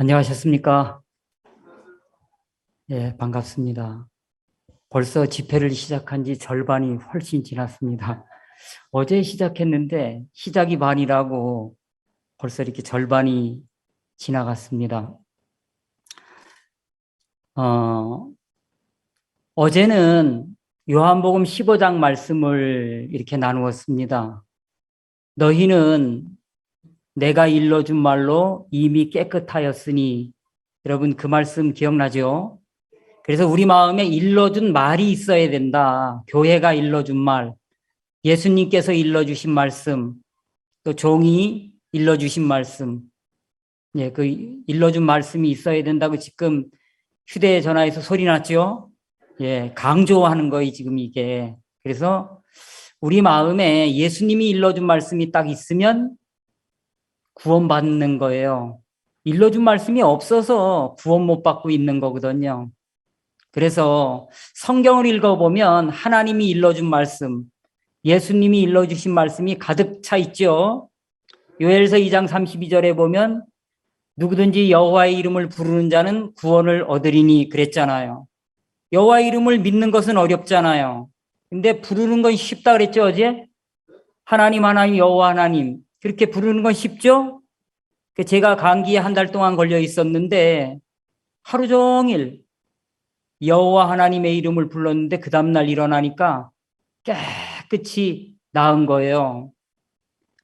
안녕하셨습니까? 예, 반갑습니다. 벌써 집회를 시작한 지 절반이 훨씬 지났습니다. 어제 시작했는데 시작이 반이라고 벌써 이렇게 절반이 지나갔습니다. 어제는 요한복음 15장 말씀을 이렇게 나누었습니다. 너희는 내가 일러준 말로 이미 깨끗하였으니, 여러분 그 말씀 기억나죠? 그래서 우리 마음에 일러준 말이 있어야 된다. 교회가 일러준 말, 예수님께서 일러주신 말씀, 또 종이 일러주신 말씀, 예, 그 일러준 말씀이 있어야 된다고 지금 휴대전화에서 소리 났죠? 예, 강조하는 거예요, 지금 이게. 그래서 우리 마음에 예수님이 일러준 말씀이 딱 있으면 구원받는 거예요. 일러준 말씀이 없어서 구원 못 받고 있는 거거든요. 그래서 성경을 읽어보면 하나님이 일러준 말씀, 예수님이 일러주신 말씀이 가득 차 있죠. 요엘서 2장 32절에 보면 누구든지 여호와의 이름을 부르는 자는 구원을 얻으리니 그랬잖아요. 여호와의 이름을 믿는 것은 어렵잖아요. 근데 부르는 건 쉽다 그랬죠, 어제? 하나님, 하나님, 여호와 하나님. 그렇게 부르는 건 쉽죠? 제가 감기에 한 달 동안 걸려 있었는데 하루 종일 여호와 하나님의 이름을 불렀는데 그 다음날 일어나니까 깨끗이 나은 거예요.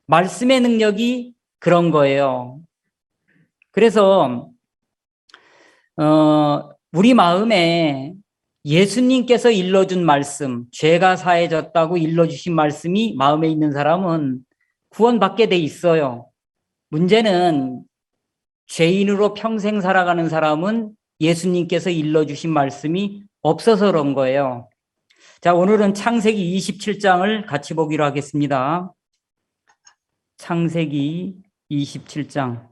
말씀의 능력이 그런 거예요. 그래서 우리 마음에 예수님께서 일러준 말씀, 죄가 사해졌다고 일러주신 말씀이 마음에 있는 사람은 구원받게 돼 있어요. 문제는 죄인으로 평생 살아가는 사람은 예수님께서 일러주신 말씀이 없어서 그런 거예요. 자, 오늘은 창세기 27장을 같이 보기로 하겠습니다. 창세기 27장.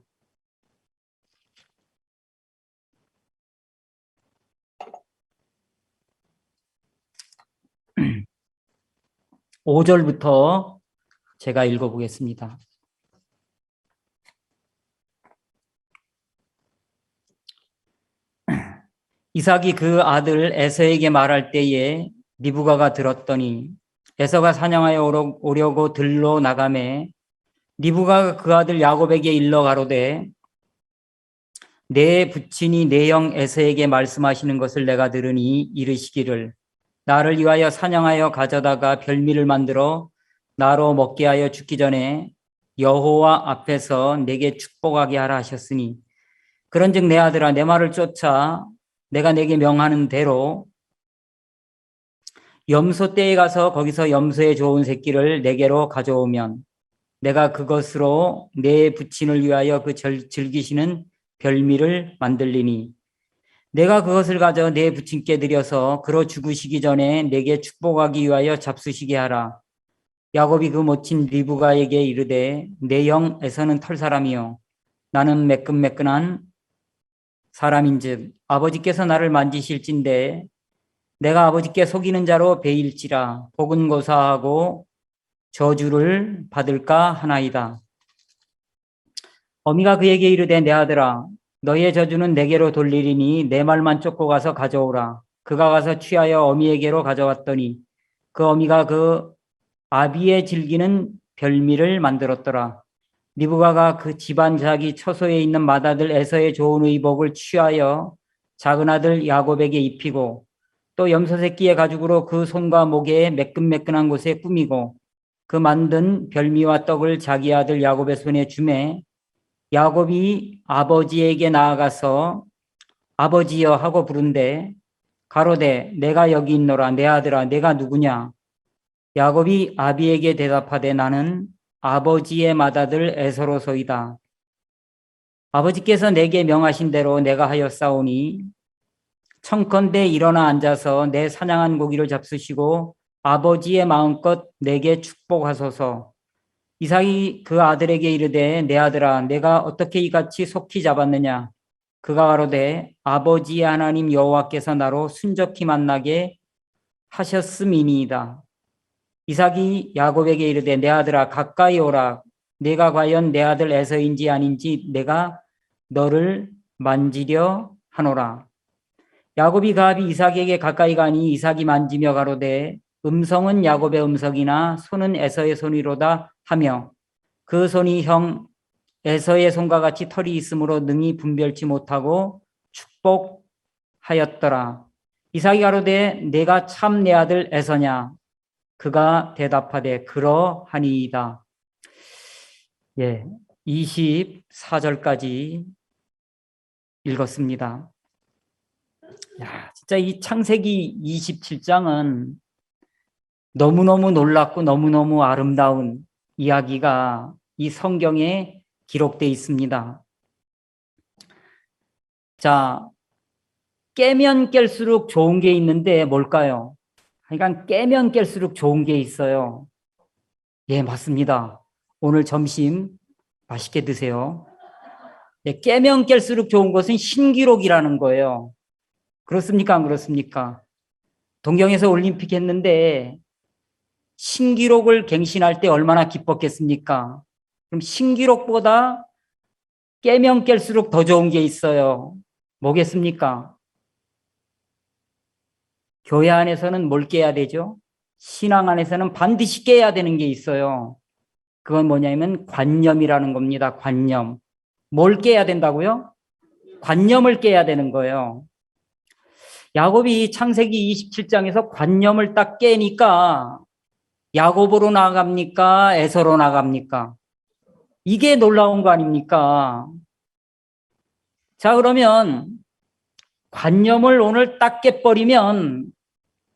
5절부터 제가 읽어보겠습니다. 이삭이 그 아들 에서에게 말할 때에 리브가가 들었더니 에서가 사냥하여 오려고 들로 나가매 리브가가 그 아들 야곱에게 일러 가로되 내 부친이 내 형 에서에게 말씀하시는 것을 내가 들으니 이르시기를 나를 위하여 사냥하여 가져다가 별미를 만들어 나로 먹게 하여 죽기 전에 여호와 앞에서 내게 축복하게 하라 하셨으니 그런즉 내 아들아 내 말을 쫓아 내가 내게 명하는 대로 염소떼에 가서 거기서 염소의 좋은 새끼를 내게로 가져오면 내가 그것으로 내 부친을 위하여 그 즐기시는 별미를 만들리니 내가 그것을 가져 내 부친께 드려서 그로 죽으시기 전에 내게 축복하기 위하여 잡수시게 하라. 야곱이 그 모친 리브가에게 이르되 내 형 에서는 털 사람이요 나는 매끈매끈한 사람인즉 아버지께서 나를 만지실진데 내가 아버지께 속이는 자로 베일지라 복은 고사하고 저주를 받을까 하나이다. 어미가 그에게 이르되 내 아들아 너의 저주는 내게로 돌리리니 내 말만 쫓고 가서 가져오라. 그가 가서 취하여 어미에게로 가져왔더니 그 어미가 그 아비의 즐기는 별미를 만들었더라. 리브가가 그 집안 자기 처소에 있는 맏아들 에서의 좋은 의복을 취하여 작은 아들 야곱에게 입히고 또 염소 새끼의 가죽으로 그 손과 목에 매끈매끈한 곳에 꾸미고 그 만든 별미와 떡을 자기 아들 야곱의 손에 주매 야곱이 아버지에게 나아가서 아버지여 하고 부른데 가로되 내가 여기 있노라. 내 아들아 내가 누구냐. 야곱이 아비에게 대답하되 나는 아버지의 맏아들 에서로소이다. 아버지께서 내게 명하신 대로 내가 하였사오니 청컨대 일어나 앉아서 내 사냥한 고기를 잡수시고 아버지의 마음껏 내게 축복하소서. 이삭이 그 아들에게 이르되 내 아들아 내가 어떻게 이같이 속히 잡았느냐. 그가 가로되 아버지의 하나님 여호와께서 나로 순적히 만나게 하셨음이니이다. 이삭이 야곱에게 이르되 내 아들아 가까이 오라. 내가 과연 내 아들 에서인지 아닌지 내가 너를 만지려 하노라. 야곱이 가압이 이삭에게 가까이 가니 이삭이 만지며 가로되 음성은 야곱의 음성이나 손은 에서의 손이로다 하며 그 손이 형 에서의 손과 같이 털이 있으므로 능히 분별치 못하고 축복하였더라. 이삭이 가로되 내가 참 내 아들 에서냐? 그가 대답하되 그러하니이다. 예, 24절까지 읽었습니다. 야, 진짜 이 창세기 27장은 너무너무 놀랍고 너무너무 아름다운 이야기가 이 성경에 기록되어 있습니다. 자, 깨면 깰수록 좋은 게 있는데 뭘까요? 그러니까 깨면 깰수록 좋은 게 있어요. 예, 맞습니다. 오늘 점심 맛있게 드세요. 예, 깨면 깰수록 좋은 것은 신기록이라는 거예요. 그렇습니까? 안 그렇습니까? 동경에서 올림픽 했는데 신기록을 갱신할 때 얼마나 기뻤겠습니까? 그럼 신기록보다 깨면 깰수록 더 좋은 게 있어요. 뭐겠습니까? 교회 안에서는 뭘 깨야 되죠? 신앙 안에서는 반드시 깨야 되는 게 있어요. 그건 뭐냐면 관념이라는 겁니다. 관념. 뭘 깨야 된다고요? 관념을 깨야 되는 거예요. 야곱이 창세기 27장에서 관념을 딱 깨니까 야곱으로 나갑니까? 에서로 나갑니까? 이게 놀라운 거 아닙니까? 자, 그러면 관념을 오늘 딱 깨버리면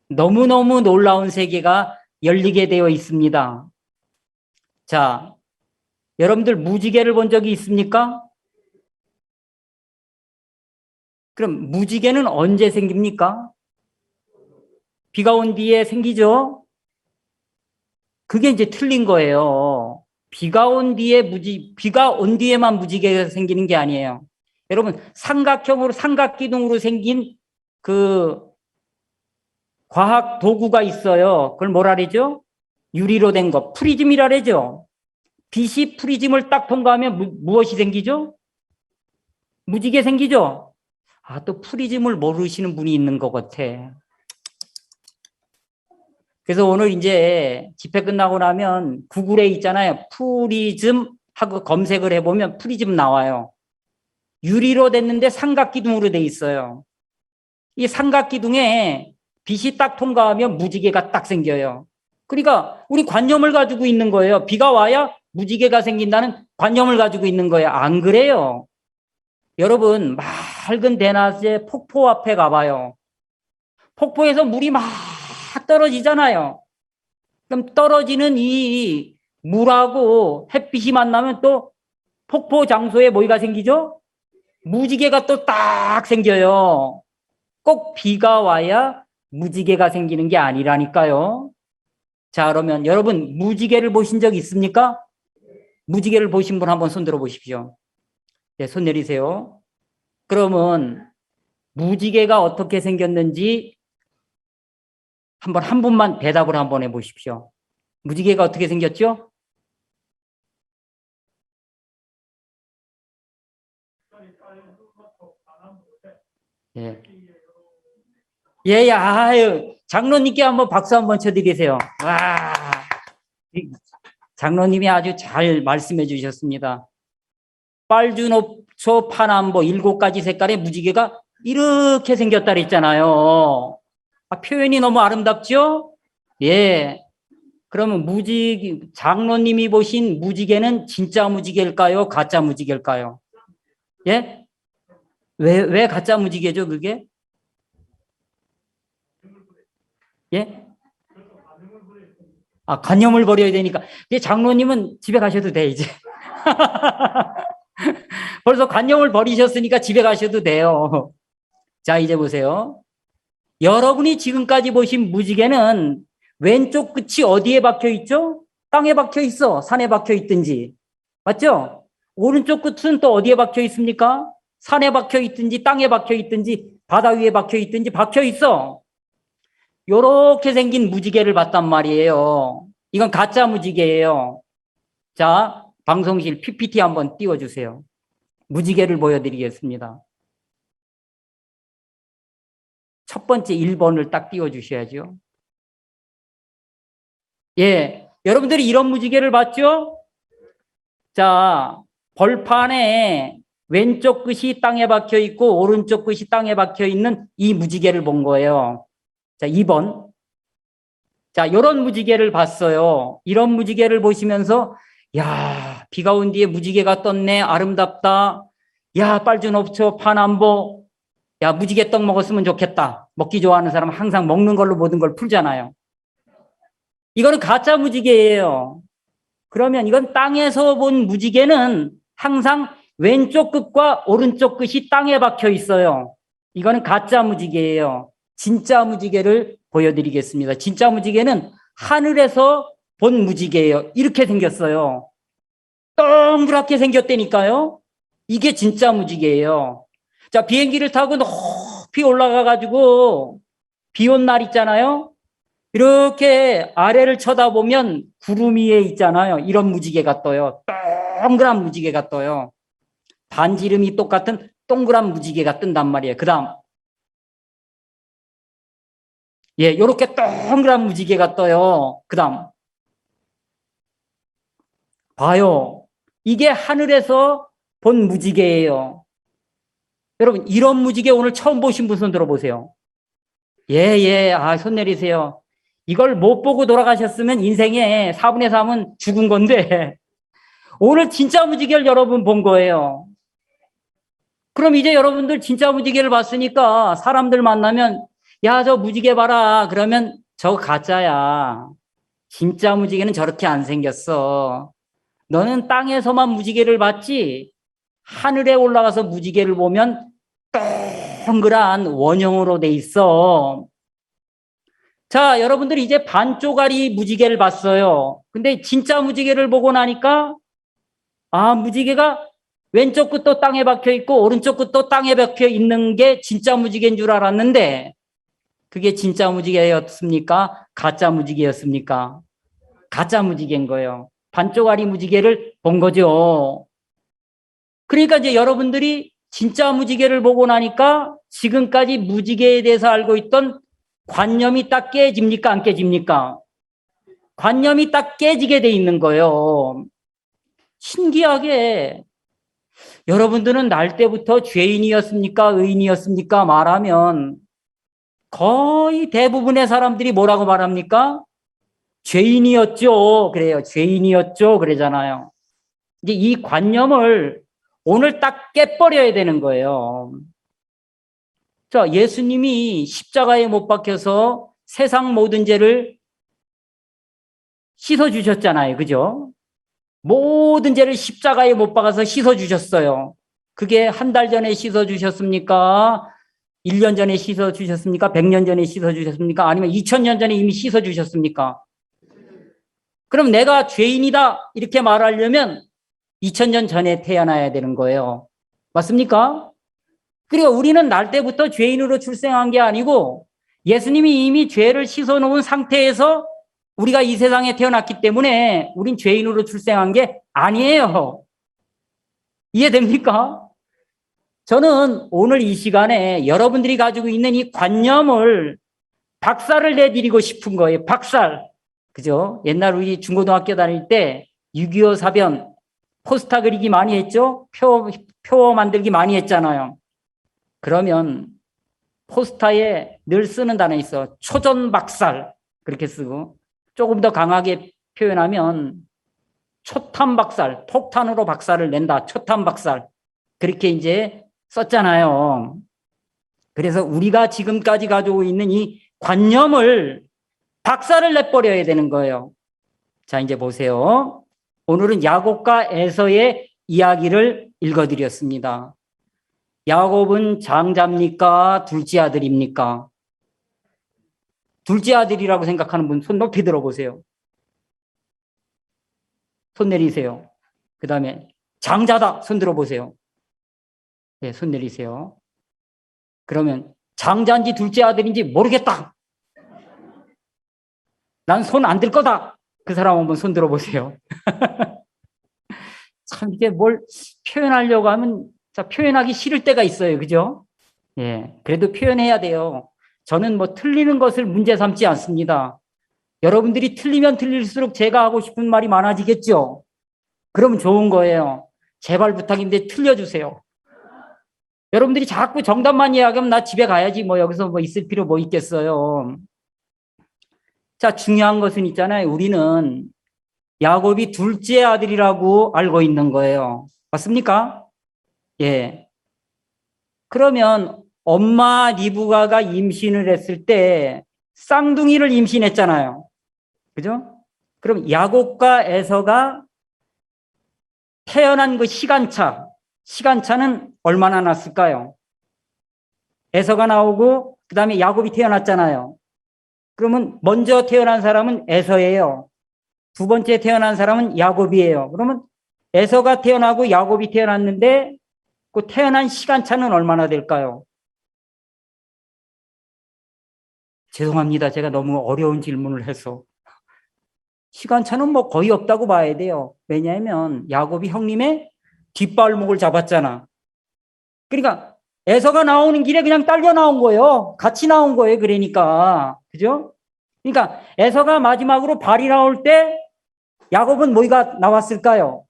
너무너무 놀라운 세계가 열리게 되어 있습니다. 자, 여러분들 무지개를 본 적이 있습니까? 그럼 무지개는 언제 생깁니까? 비가 온 뒤에 생기죠? 그게 이제 틀린 거예요. 비가 온 뒤에만 무지개가 생기는 게 아니에요. 여러분, 삼각기둥으로 생긴 그 과학 도구가 있어요. 그걸 뭐라 그러죠? 유리로 된 거, 프리즘이라 그러죠. 빛이 프리즘을 딱 통과하면 무엇이 생기죠? 무지개 생기죠? 아, 또 프리즘을 모르시는 분이 있는 것 같아. 그래서 오늘 이제 집회 끝나고 나면 구글에 있잖아요. 프리즘 하고 검색을 해보면 프리즘 나와요. 유리로 됐는데 삼각기둥으로 돼 있어요. 이 삼각기둥에 빛이 딱 통과하면 무지개가 딱 생겨요. 그러니까 우리 관념을 가지고 있는 거예요. 비가 와야 무지개가 생긴다는 관념을 가지고 있는 거예요. 안 그래요? 여러분, 맑은 대낮에 폭포 앞에 가봐요. 폭포에서 물이 막 떨어지잖아요. 그럼 떨어지는 이 물하고 햇빛이 만나면 또 폭포 장소에 뭐가 생기죠? 무지개가 또 딱 생겨요. 꼭 비가 와야 무지개가 생기는 게 아니라니까요. 자, 그러면 여러분 무지개를 보신 적 있습니까? 무지개를 보신 분 한번 손 들어 보십시오. 네, 손 내리세요. 그러면 무지개가 어떻게 생겼는지 한번 한 분만 대답을 한번 해 보십시오. 무지개가 어떻게 생겼죠? 예. 예, 아유, 장로님께 한번 박수 한번 쳐드리세요. 와, 장로님이 아주 잘 말씀해 주셨습니다. 빨주노초 파남보 7가지 색깔의 무지개가 이렇게 생겼다 그랬잖아요. 아, 표현이 너무 아름답죠? 예. 그러면 장로님이 보신 무지개는 진짜 무지개일까요? 가짜 무지개일까요? 예? 왜 가짜 무지개죠, 그게? 예? 아, 관념을 버려야 되니까. 이제 장로님은 집에 가셔도 돼, 이제. 벌써 관념을 버리셨으니까 집에 가셔도 돼요. 자, 이제 보세요. 여러분이 지금까지 보신 무지개는 왼쪽 끝이 어디에 박혀 있죠? 땅에 박혀 있어. 산에 박혀 있든지. 맞죠? 오른쪽 끝은 또 어디에 박혀 있습니까? 산에 박혀 있든지 땅에 박혀 있든지 바다 위에 박혀 있든지 박혀 있어. 요렇게 생긴 무지개를 봤단 말이에요. 이건 가짜 무지개예요. 자, 방송실 PPT 한번 띄워주세요. 무지개를 보여드리겠습니다. 첫 번째 1번을 딱 띄워주셔야죠. 예, 여러분들이 이런 무지개를 봤죠? 자, 벌판에 왼쪽 끝이 땅에 박혀 있고 오른쪽 끝이 땅에 박혀 있는 이 무지개를 본 거예요. 자, 2번. 자, 이런 무지개를 봤어요. 이런 무지개를 보시면서 야, 비가 온 뒤에 무지개가 떴네. 아름답다. 야, 빨주노초 파남보. 야, 무지개 떡 먹었으면 좋겠다. 먹기 좋아하는 사람은 항상 먹는 걸로 모든 걸 풀잖아요. 이거는 가짜 무지개예요. 그러면 이건 땅에서 본 무지개는 항상 왼쪽 끝과 오른쪽 끝이 땅에 박혀 있어요. 이거는 가짜 무지개예요. 진짜 무지개를 보여드리겠습니다. 진짜 무지개는 하늘에서 본 무지개예요. 이렇게 생겼어요. 동그랗게 생겼다니까요. 이게 진짜 무지개예요. 자, 비행기를 타고 높이 올라가가지고 비 온 날 있잖아요. 이렇게 아래를 쳐다보면 구름 위에 있잖아요. 이런 무지개가 떠요. 동그란 무지개가 떠요. 반지름이 똑같은 동그란 무지개가 뜬단 말이에요. 그 다음. 예, 요렇게 동그란 무지개가 떠요. 그 다음. 봐요. 이게 하늘에서 본 무지개예요. 여러분, 이런 무지개 오늘 처음 보신 분 손 들어보세요. 예, 손 내리세요. 이걸 못 보고 돌아가셨으면 인생의 4분의 3은 죽은 건데, 오늘 진짜 무지개를 여러분 본 거예요. 그럼 이제 여러분들 진짜 무지개를 봤으니까 사람들 만나면, 야, 저 무지개 봐라. 그러면 저거 가짜야. 진짜 무지개는 저렇게 안 생겼어. 너는 땅에서만 무지개를 봤지, 하늘에 올라가서 무지개를 보면 동그란 원형으로 돼 있어. 자, 여러분들이 이제 반쪽짜리 무지개를 봤어요. 근데 진짜 무지개를 보고 나니까 무지개가 왼쪽 끝도 땅에 박혀 있고 오른쪽 끝도 땅에 박혀 있는 게 진짜 무지개인 줄 알았는데 그게 진짜 무지개였습니까? 가짜 무지개였습니까? 가짜 무지개인 거예요. 반쪽짜리 무지개를 본 거죠. 그러니까 이제 여러분들이 진짜 무지개를 보고 나니까 지금까지 무지개에 대해서 알고 있던 관념이 딱 깨집니까? 안 깨집니까? 관념이 딱 깨지게 돼 있는 거예요. 신기하게 여러분들은 날 때부터 죄인이었습니까? 의인이었습니까? 말하면 거의 대부분의 사람들이 뭐라고 말합니까? 죄인이었죠. 그래요. 죄인이었죠. 그러잖아요. 이제 이 관념을 오늘 딱 깨버려야 되는 거예요. 자, 예수님이 십자가에 못 박혀서 세상 모든 죄를 씻어주셨잖아요. 그죠? 모든 죄를 십자가에 못 박아서 씻어주셨어요. 그게 한 달 전에 씻어주셨습니까? 1년 전에 씻어주셨습니까? 100년 전에 씻어주셨습니까? 아니면 2000년 전에 이미 씻어주셨습니까? 그럼 내가 죄인이다 이렇게 말하려면 2000년 전에 태어나야 되는 거예요. 맞습니까? 그리고 우리는 날 때부터 죄인으로 출생한 게 아니고 예수님이 이미 죄를 씻어놓은 상태에서 우리가 이 세상에 태어났기 때문에 우린 죄인으로 출생한 게 아니에요. 이해됩니까? 저는 오늘 이 시간에 여러분들이 가지고 있는 이 관념을 박살을 내드리고 싶은 거예요. 박살. 그죠? 옛날 우리 중고등학교 다닐 때 6.25 사변 포스터 그리기 많이 했죠? 표 만들기 많이 했잖아요. 그러면 포스터에 늘 쓰는 단어 있어. 초전박살. 그렇게 쓰고 조금 더 강하게 표현하면 초탄박살, 폭탄으로 박살을 낸다. 초탄박살. 그렇게 이제 썼잖아요. 그래서 우리가 지금까지 가지고 있는 이 관념을 박살을 내버려야 되는 거예요. 자, 이제 보세요. 오늘은 야곱과 에서의 이야기를 읽어드렸습니다. 야곱은 장자입니까? 둘째 아들입니까? 둘째 아들이라고 생각하는 분 손 높이 들어보세요. 손 내리세요. 그 다음에 장자다 손 들어보세요. 네, 손 내리세요. 그러면 장자인지 둘째 아들인지 모르겠다. 난 손 안 들 거다. 그 사람 한번 손 들어보세요. 참 이게 뭘 표현하려고 하면 자, 표현하기 싫을 때가 있어요. 그죠? 예, 그래도 표현해야 돼요. 저는 뭐 틀리는 것을 문제 삼지 않습니다. 여러분들이 틀리면 틀릴수록 제가 하고 싶은 말이 많아지겠죠? 그러면 좋은 거예요. 제발 부탁인데 틀려주세요. 여러분들이 자꾸 정답만 이야기하면 나 집에 가야지 뭐 여기서 뭐 있을 필요 뭐 있겠어요. 자, 중요한 것은 있잖아요. 우리는 야곱이 둘째 아들이라고 알고 있는 거예요. 맞습니까? 예. 그러면 엄마 리브가가 임신을 했을 때 쌍둥이를 임신했잖아요. 그죠? 그럼 야곱과 에서가 태어난 그 시간차는 얼마나 났을까요? 에서가 나오고 그다음에 야곱이 태어났잖아요. 그러면 먼저 태어난 사람은 에서예요. 두 번째 태어난 사람은 야곱이에요. 그러면 에서가 태어나고 야곱이 태어났는데 그 태어난 시간차는 얼마나 될까요? 죄송합니다. 제가 너무 어려운 질문을 해서. 시간차는 뭐 거의 없다고 봐야 돼요. 왜냐하면 야곱이 형님의 뒷발목을 잡았잖아. 그러니까 에서가 나오는 길에 그냥 딸려 나온 거예요. 같이 나온 거예요. 그러니까. 그죠? 그러니까 에서가 마지막으로 발이 나올 때 야곱은 뭐가 나왔을까요?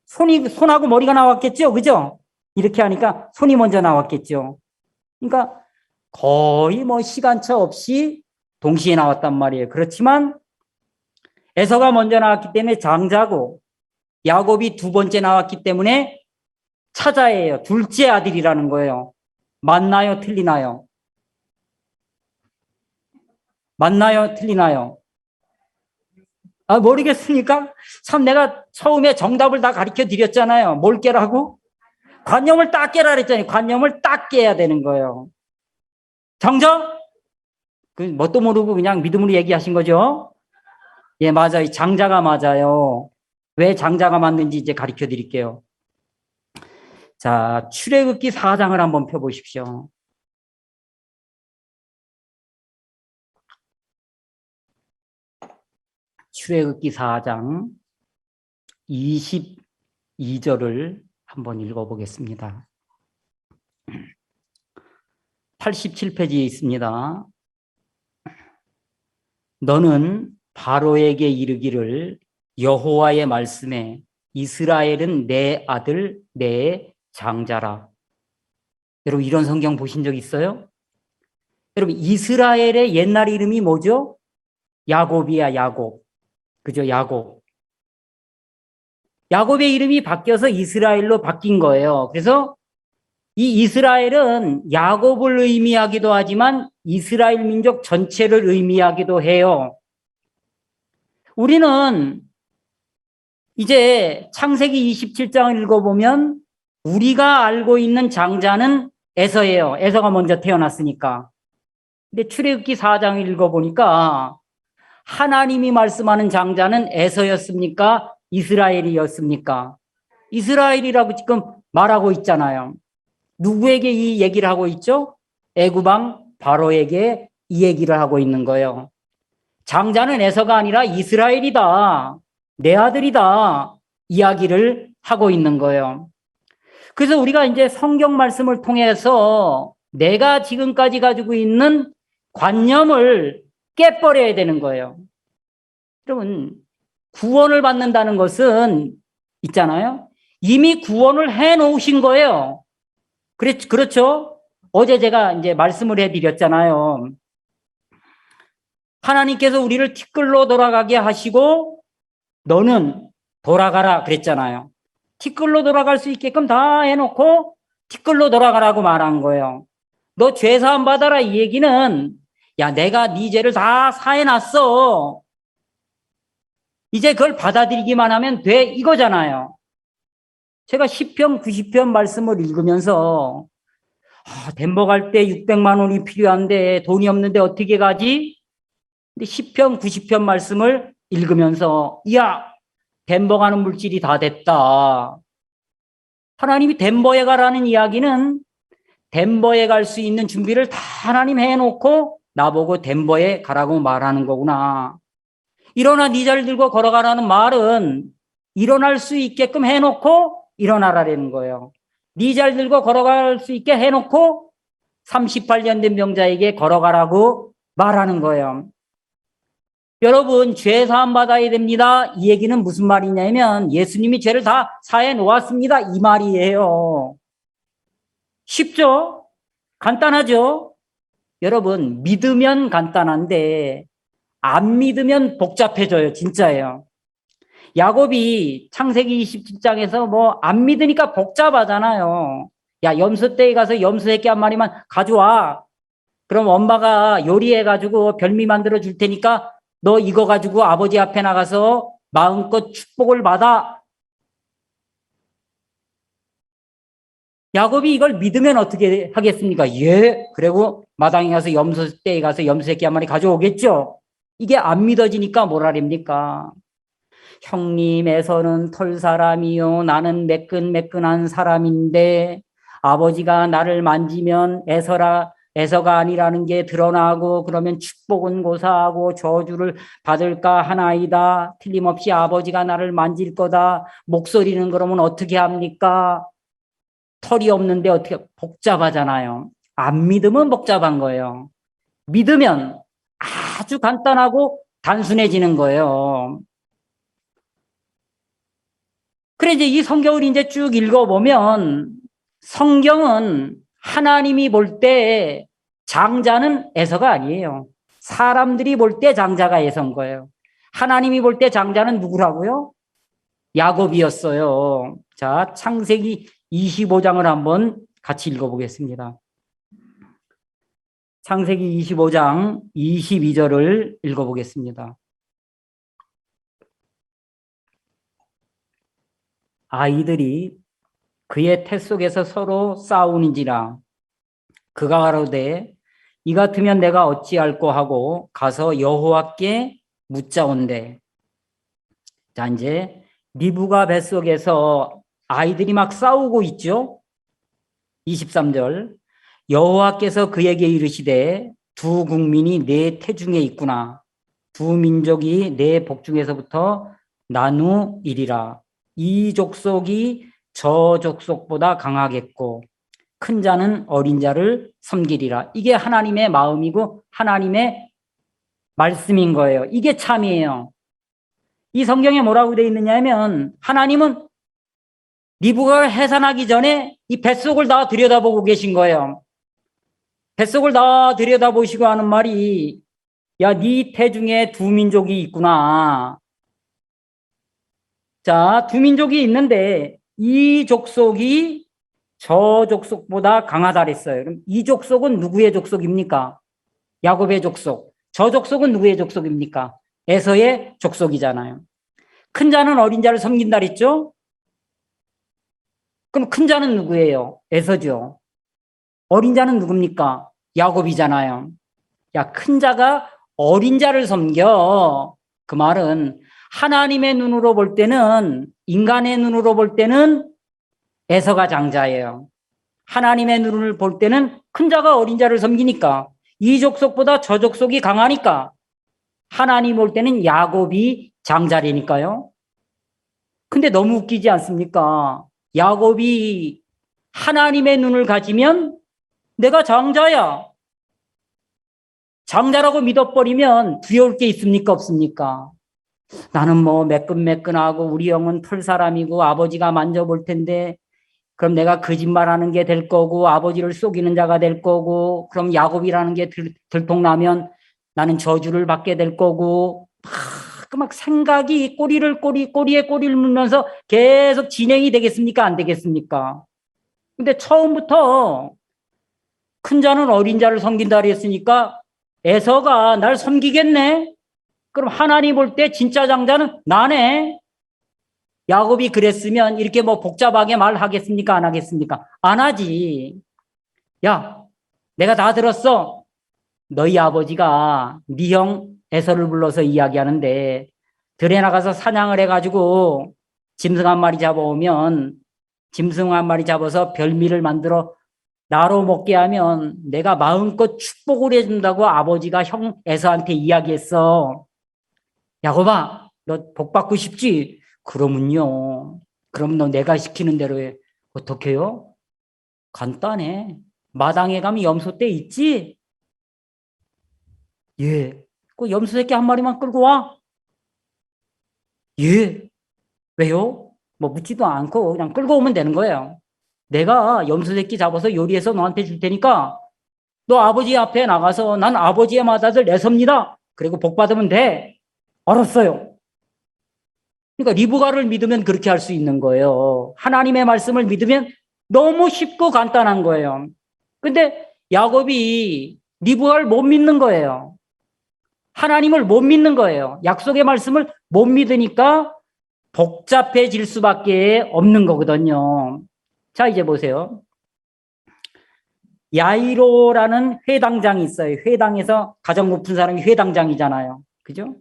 손하고 머리가 나왔겠죠? 그죠? 이렇게 하니까 손이 먼저 나왔겠죠. 그러니까 거의 뭐 시간차 없이 동시에 나왔단 말이에요. 그렇지만 에서가 먼저 나왔기 때문에 장자고 야곱이 두 번째 나왔기 때문에 차자예요. 둘째 아들이라는 거예요. 맞나요? 틀리나요? 맞나요? 틀리나요? 아, 모르겠습니까? 참 내가 처음에 정답을 다 가르쳐 드렸잖아요. 뭘 깨라고? 관념을 딱 깨라 그랬잖아요. 관념을 딱 깨야 되는 거예요. 정정? 그 뭣도 모르고 그냥 믿음으로 얘기하신 거죠? 예, 맞아요. 장자가 맞아요. 왜 장자가 맞는지 이제 가르쳐 드릴게요. 자, 출애굽기 4장을 한번 펴보십시오. 출애굽기 4장 22절을 한번 읽어보겠습니다. 87페이지에 있습니다. 너는 바로에게 이르기를 여호와의 말씀에 이스라엘은 내 아들 내 장자라. 여러분 이런 성경 보신 적 있어요? 여러분 이스라엘의 옛날 이름이 뭐죠? 야곱이야 야곱. 그죠? 야곱. 야곱의 이름이 바뀌어서 이스라엘로 바뀐 거예요. 그래서 이 이스라엘은 야곱을 의미하기도 하지만 이스라엘 민족 전체를 의미하기도 해요. 우리는 이제 창세기 27장을 읽어보면 우리가 알고 있는 장자는 에서예요. 에서가 먼저 태어났으니까. 근데 출애굽기 4장을 읽어보니까 하나님이 말씀하는 장자는 에서였습니까? 이스라엘이었습니까? 이스라엘이라고 지금 말하고 있잖아요. 누구에게 이 얘기를 하고 있죠? 애굽왕 바로에게 이 얘기를 하고 있는 거예요. 장자는 에서가 아니라 이스라엘이다. 내 아들이다. 이야기를 하고 있는 거예요. 그래서 우리가 이제 성경 말씀을 통해서 내가 지금까지 가지고 있는 관념을 깨버려야 되는 거예요. 여러분, 구원을 받는다는 것은 있잖아요. 이미 구원을 해 놓으신 거예요. 그렇죠? 어제 제가 이제 말씀을 해드렸잖아요. 하나님께서 우리를 티끌로 돌아가게 하시고 너는 돌아가라 그랬잖아요. 티끌로 돌아갈 수 있게끔 다 해놓고 티끌로 돌아가라고 말한 거예요. 너 죄사함 받아라 이 얘기는 야 내가 네 죄를 다 사해놨어. 이제 그걸 받아들이기만 하면 돼 이거잖아요. 제가 10편 90편 말씀을 읽으면서 덴버 갈 때 600만 원이 필요한데 돈이 없는데 어떻게 가지? 근데 10편 90편 말씀을 읽으면서 야 덴버 가는 물질이 다 됐다. 하나님이 덴버에 가라는 이야기는 덴버에 갈 수 있는 준비를 다 하나님 해놓고 나보고 덴버에 가라고 말하는 거구나. 일어나 네 자리를 들고 걸어가라는 말은 일어날 수 있게끔 해놓고 일어나라는 거예요. 네 자리를 들고 걸어갈 수 있게 해놓고 38년 된 병자에게 걸어가라고 말하는 거예요. 여러분, 죄 사함 받아야 됩니다. 이 얘기는 무슨 말이냐면 예수님이 죄를 다 사해 놓았습니다. 이 말이에요. 쉽죠? 간단하죠? 여러분, 믿으면 간단한데 안 믿으면 복잡해져요. 진짜예요. 야곱이 창세기 27장에서 뭐 안 믿으니까 복잡하잖아요. 야, 염소떼에 가서 염소 새끼 한 마리만 가져와. 그럼 엄마가 요리해가지고 별미 만들어 줄 테니까 너 이거 가지고 아버지 앞에 나가서 마음껏 축복을 받아. 야곱이 이걸 믿으면 어떻게 하겠습니까? 예. 그리고 마당에 가서 염소떼에 가서 염소 새끼 한 마리 가져오겠죠. 이게 안 믿어지니까 뭐라랍니까? 형님에서는 털 사람이요 나는 매끈매끈한 사람인데 아버지가 나를 만지면 에서가 아니라는 게 드러나고 그러면 축복은 고사하고 저주를 받을까 하나이다. 틀림없이 아버지가 나를 만질 거다. 목소리는 그러면 어떻게 합니까? 털이 없는데 어떻게 복잡하잖아요. 안 믿으면 복잡한 거예요. 믿으면 아주 간단하고 단순해지는 거예요. 그래, 이제 이 성경을 이제 쭉 읽어보면 성경은 하나님이 볼 때 장자는 에서가 아니에요. 사람들이 볼 때 장자가 에서인 거예요. 하나님이 볼 때 장자는 누구라고요? 야곱이었어요. 자, 창세기 25장을 한번 같이 읽어보겠습니다. 창세기 25장 22절을 읽어보겠습니다. 아이들이 그의 태 속에서 서로 싸우는지라 그가 가로되 이 같으면 내가 어찌할꼬 하고 가서 여호와께 묻자온대. 자, 이제 리브가 뱃속에서 아이들이 막 싸우고 있죠. 23절 여호와께서 그에게 이르시되 두 국민이 내 태중에 있구나. 두 민족이 내 복중에서부터 나누이리라. 이 족속이 저 족속보다 강하겠고 큰 자는 어린 자를 섬기리라. 이게 하나님의 마음이고 하나님의 말씀인 거예요. 이게 참이에요. 이 성경에 뭐라고 되어 있느냐 하면 하나님은 리브가 해산하기 전에 이 뱃속을 다 들여다보고 계신 거예요. 뱃속을 다 들여다보시고 하는 말이 야, 네 태중에 두 민족이 있구나. 자, 두 민족이 있는데 이 족속이 저 족속보다 강하다 그랬어요. 그럼 이 족속은 누구의 족속입니까? 야곱의 족속. 저 족속은 누구의 족속입니까? 에서의 족속이잖아요. 큰 자는 어린 자를 섬긴다 그랬죠? 그럼 큰 자는 누구예요? 에서죠. 어린 자는 누굽니까? 야곱이잖아요. 야, 큰 자가 어린 자를 섬겨. 그 말은 하나님의 눈으로 볼 때는, 인간의 눈으로 볼 때는 에서가 장자예요. 하나님의 눈을 볼 때는 큰 자가 어린 자를 섬기니까 이 족속보다 저 족속이 강하니까 하나님 볼 때는 야곱이 장자라니까요. 근데 너무 웃기지 않습니까? 야곱이 하나님의 눈을 가지면 내가 장자야. 장자라고 믿어버리면 두려울 게 있습니까? 없습니까? 나는 뭐 매끈매끈하고 우리 형은 털 사람이고 아버지가 만져볼 텐데 그럼 내가 거짓말하는 게 될 거고 아버지를 속이는 자가 될 거고 그럼 야곱이라는 게 들통나면 나는 저주를 받게 될 거고 막 생각이 꼬리에 꼬리를 물면서 계속 진행이 되겠습니까? 안 되겠습니까? 근데 처음부터 큰 자는 어린 자를 섬긴다 그랬으니까 에서가 날 섬기겠네? 그럼 하나님 볼 때 진짜 장자는 나네? 야곱이 그랬으면 이렇게 뭐 복잡하게 말하겠습니까? 안 하겠습니까? 안 하지. 야, 내가 다 들었어. 너희 아버지가 네 형 에서를 불러서 이야기하는데 들에 나가서 사냥을 해가지고 짐승 한 마리 잡아오면 짐승 한 마리 잡아서 별미를 만들어 나로 먹게 하면 내가 마음껏 축복을 해준다고 아버지가 형 에서한테 이야기했어. 야곱아, 너 복 받고 싶지? 그러면요. 그럼 너 내가 시키는 대로 해. 어떻게 해요? 간단해. 마당에 가면 염소떼 있지? 예. 그 염소 새끼 한 마리만 끌고 와? 예. 왜요? 뭐 묻지도 않고 그냥 끌고 오면 되는 거예요. 내가 염소 새끼 잡아서 요리해서 너한테 줄 테니까 너 아버지 앞에 나가서 난 아버지의 맏아들 내섭니다. 그리고 복 받으면 돼. 알았어요. 그러니까 리브가를 믿으면 그렇게 할 수 있는 거예요. 하나님의 말씀을 믿으면 너무 쉽고 간단한 거예요. 근데 야곱이 리브가를 못 믿는 거예요. 하나님을 못 믿는 거예요. 약속의 말씀을 못 믿으니까 복잡해질 수밖에 없는 거거든요. 자, 이제 보세요. 야이로라는 회당장이 있어요. 회당에서 가장 높은 사람이 회당장이잖아요. 그죠?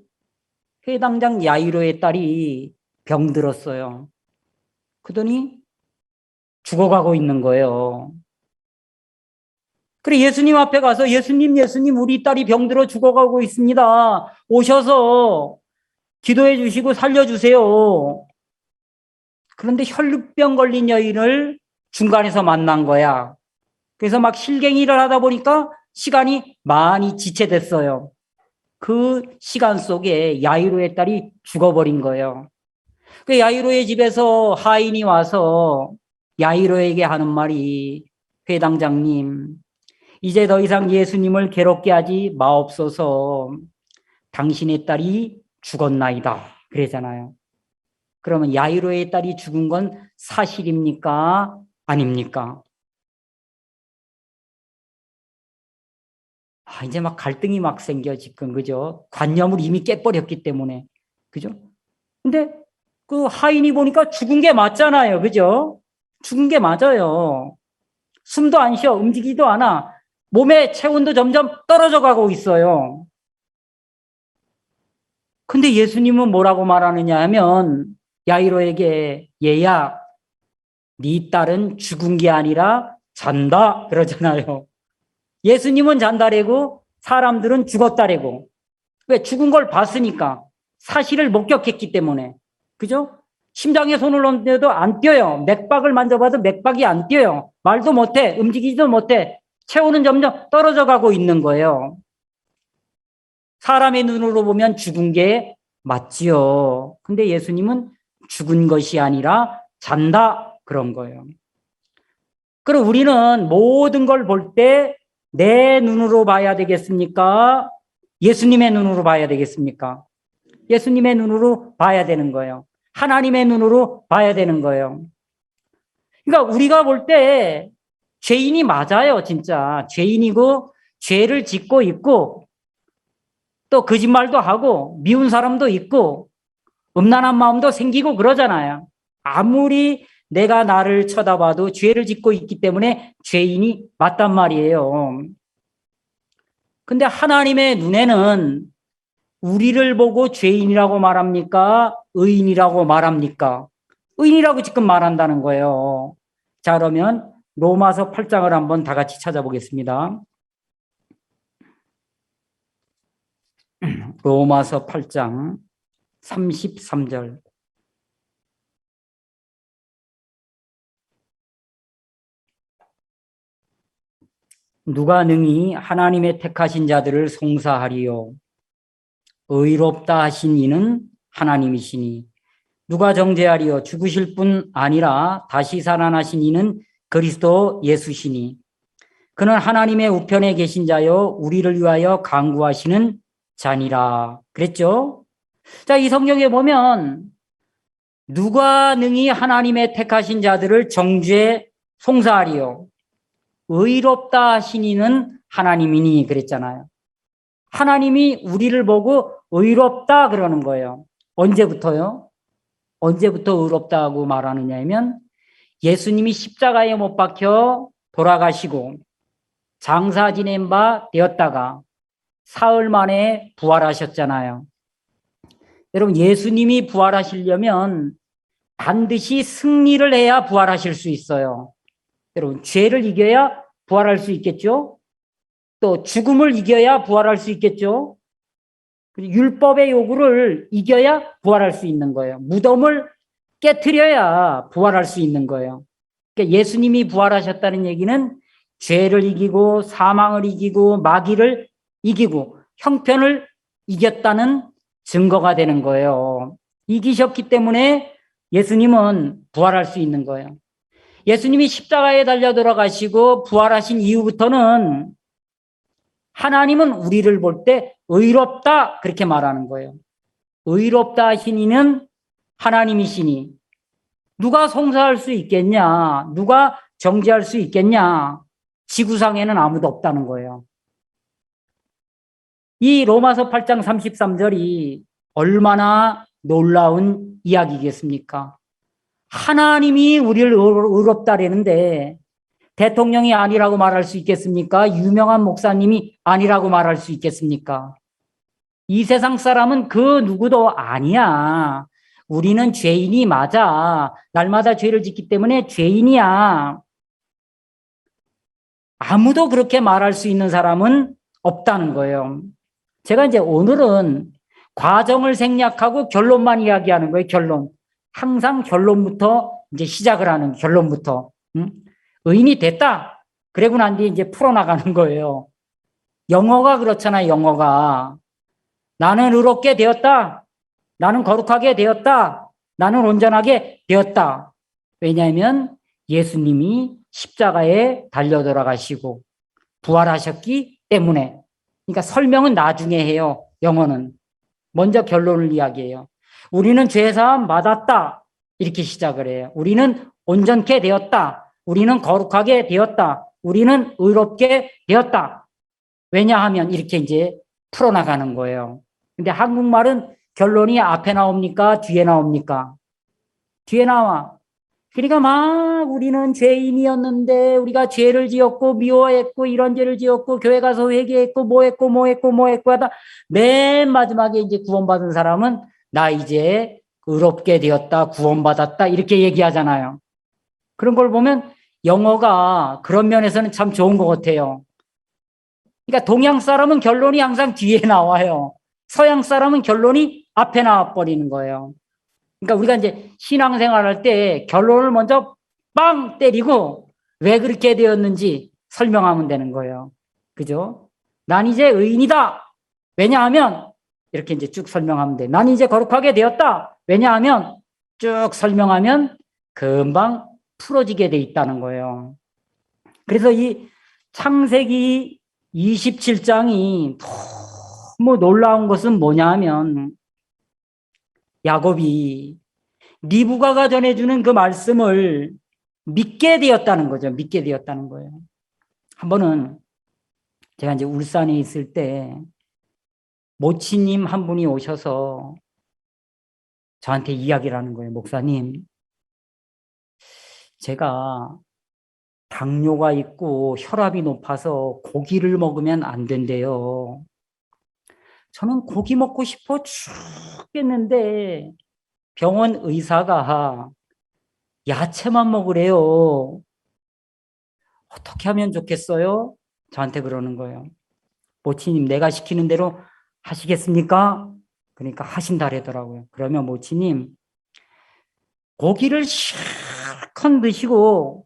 회당장 야이로의 딸이 병들었어요. 그러더니 죽어가고 있는 거예요. 그래, 예수님 앞에 가서 예수님, 우리 딸이 병들어 죽어가고 있습니다. 오셔서 기도해 주시고 살려주세요. 그런데 혈루병 걸린 여인을 중간에서 만난 거야. 그래서 막 실갱이를 하다 보니까 시간이 많이 지체됐어요. 그 시간 속에 야이로의 딸이 죽어버린 거예요. 그 야이로의 집에서 하인이 와서 야이로에게 하는 말이 회당장님, 이제 더 이상 예수님을 괴롭게 하지 마옵소서. 당신의 딸이 죽었나이다. 그러잖아요. 그러면 야이로의 딸이 죽은 건 사실입니까? 아닙니까? 이제 막 갈등이 막 생겨, 지금. 그죠? 관념을 이미 깨버렸기 때문에. 그죠? 근데 그 하인이 보니까 죽은 게 맞잖아요. 그죠? 죽은 게 맞아요. 숨도 안 쉬어. 움직이지도 않아. 몸의 체온도 점점 떨어져 가고 있어요. 근데 예수님은 뭐라고 말하느냐 하면 야이로에게 얘야, 네 딸은 죽은 게 아니라 잔다 그러잖아요. 예수님은 잔다래고 사람들은 죽었다래고. 왜? 죽은 걸 봤으니까. 사실을 목격했기 때문에. 그죠? 심장에 손을 넣는데도 안 뛰어요. 맥박을 만져봐도 맥박이 안 뛰어요. 말도 못해. 움직이지도 못해. 체온은 점점 떨어져 가고 있는 거예요. 사람의 눈으로 보면 죽은 게 맞지요. 근데 예수님은 죽은 것이 아니라 잔다 그런 거예요. 그럼 우리는 모든 걸 볼 때 내 눈으로 봐야 되겠습니까? 예수님의 눈으로 봐야 되겠습니까? 예수님의 눈으로 봐야 되는 거예요. 하나님의 눈으로 봐야 되는 거예요. 그러니까 우리가 볼 때 죄인이 맞아요, 진짜. 죄인이고 죄를 짓고 있고 또 거짓말도 하고 미운 사람도 있고 음란한 마음도 생기고 그러잖아요. 아무리 내가 나를 쳐다봐도 죄를 짓고 있기 때문에 죄인이 맞단 말이에요. 근데 하나님의 눈에는 우리를 보고 죄인이라고 말합니까? 의인이라고 말합니까? 의인이라고 지금 말한다는 거예요. 자, 그러면 로마서 8장을 한번 다 같이 찾아보겠습니다. 로마서 8장 33절. 누가 능히 하나님의 택하신 자들을 송사하리요. 의롭다 하신 이는 하나님이시니 누가 정죄하리요. 죽으실 뿐 아니라 다시 살아나신 이는 그리스도 예수시니 그는 하나님의 우편에 계신 자요 우리를 위하여 간구하시는 자니라. 그랬죠? 자, 이 성경에 보면 누가 능히 하나님의 택하신 자들을 정죄 송사하리요. 의롭다 하신 이는 하나님이니 그랬잖아요. 하나님이 우리를 보고 의롭다 그러는 거예요. 언제부터요? 언제부터 의롭다고 말하느냐 하면 예수님이 십자가에 못 박혀 돌아가시고 장사 지낸 바 되었다가 사흘 만에 부활하셨잖아요. 여러분, 예수님이 부활하시려면 반드시 승리를 해야 부활하실 수 있어요. 여러분, 죄를 이겨야 부활할 수 있겠죠? 또 죽음을 이겨야 부활할 수 있겠죠? 율법의 요구를 이겨야 부활할 수 있는 거예요. 무덤을 깨트려야 부활할 수 있는 거예요. 그러니까 예수님이 부활하셨다는 얘기는 죄를 이기고 사망을 이기고 마귀를 이기고 형편을 이겼다는 증거가 되는 거예요. 이기셨기 때문에 예수님은 부활할 수 있는 거예요. 예수님이 십자가에 달려 돌아가시고 부활하신 이후부터는 하나님은 우리를 볼 때 의롭다 그렇게 말하는 거예요. 의롭다 하신 이는 하나님이시니 누가 송사할 수 있겠냐? 누가 정죄할 수 있겠냐? 지구상에는 아무도 없다는 거예요. 이 로마서 8장 33절이 얼마나 놀라운 이야기겠습니까? 하나님이 우리를 의롭다라는데 대통령이 아니라고 말할 수 있겠습니까? 유명한 목사님이 아니라고 말할 수 있겠습니까? 이 세상 사람은 그 누구도 아니야. 우리는 죄인이 맞아. 날마다 죄를 짓기 때문에 죄인이야. 아무도 그렇게 말할 수 있는 사람은 없다는 거예요. 제가 이제 오늘은 과정을 생략하고 결론만 이야기하는 거예요. 결론. 항상 결론부터 이제 시작을 하는 결론부터. 의인이 됐다. 그러고 난 뒤에 이제 풀어나가는 거예요. 영어가 그렇잖아요. 영어가. 나는 의롭게 되었다. 나는 거룩하게 되었다. 나는 온전하게 되었다. 왜냐하면 예수님이 십자가에 달려 돌아가시고 부활하셨기 때문에. 그러니까 설명은 나중에 해요. 영어는. 먼저 결론을 이야기해요. 우리는 죄사함 받았다. 이렇게 시작을 해요. 우리는 온전케 되었다. 우리는 거룩하게 되었다. 우리는 의롭게 되었다. 왜냐하면 이렇게 이제 풀어나가는 거예요. 근데 한국말은 결론이 앞에 나옵니까? 뒤에 나옵니까? 뒤에 나와. 그러니까 막 우리는 죄인이었는데 우리가 죄를 지었고 미워했고 이런 죄를 지었고 교회 가서 회개했고 뭐 했고 하다 맨 마지막에 이제 구원받은 사람은 나 이제 의롭게 되었다, 구원받았다 이렇게 얘기하잖아요. 그런 걸 보면 영어가 그런 면에서는 참 좋은 것 같아요. 그러니까 동양 사람은 결론이 항상 뒤에 나와요. 서양 사람은 결론이 앞에 나와버리는 거예요. 그러니까 우리가 이제 신앙생활 할 때 결론을 먼저 빵 때리고 왜 그렇게 되었는지 설명하면 되는 거예요. 그죠? 난 이제 의인이다. 왜냐하면 이렇게 이제 쭉 설명하면 돼. 난 이제 거룩하게 되었다. 왜냐하면 쭉 설명하면 금방 풀어지게 돼 있다는 거예요. 그래서 이 창세기 27장이 너무 놀라운 것은 뭐냐 하면 야곱이 리브가가 전해주는 그 말씀을 믿게 되었다는 거죠. 믿게 되었다는 거예요. 한 번은 제가 이제 울산에 있을 때 모치님 한 분이 오셔서 저한테 이야기를 하는 거예요. 목사님, 제가 당뇨가 있고 혈압이 높아서 고기를 먹으면 안 된대요. 저는 고기 먹고 싶어 죽겠는데 병원 의사가 야채만 먹으래요. 어떻게 하면 좋겠어요? 저한테 그러는 거예요. 모치님, 내가 시키는 대로 하시겠습니까? 그러니까 하신다 그러더라고요. 그러면 모치님, 고기를 실컷 드시고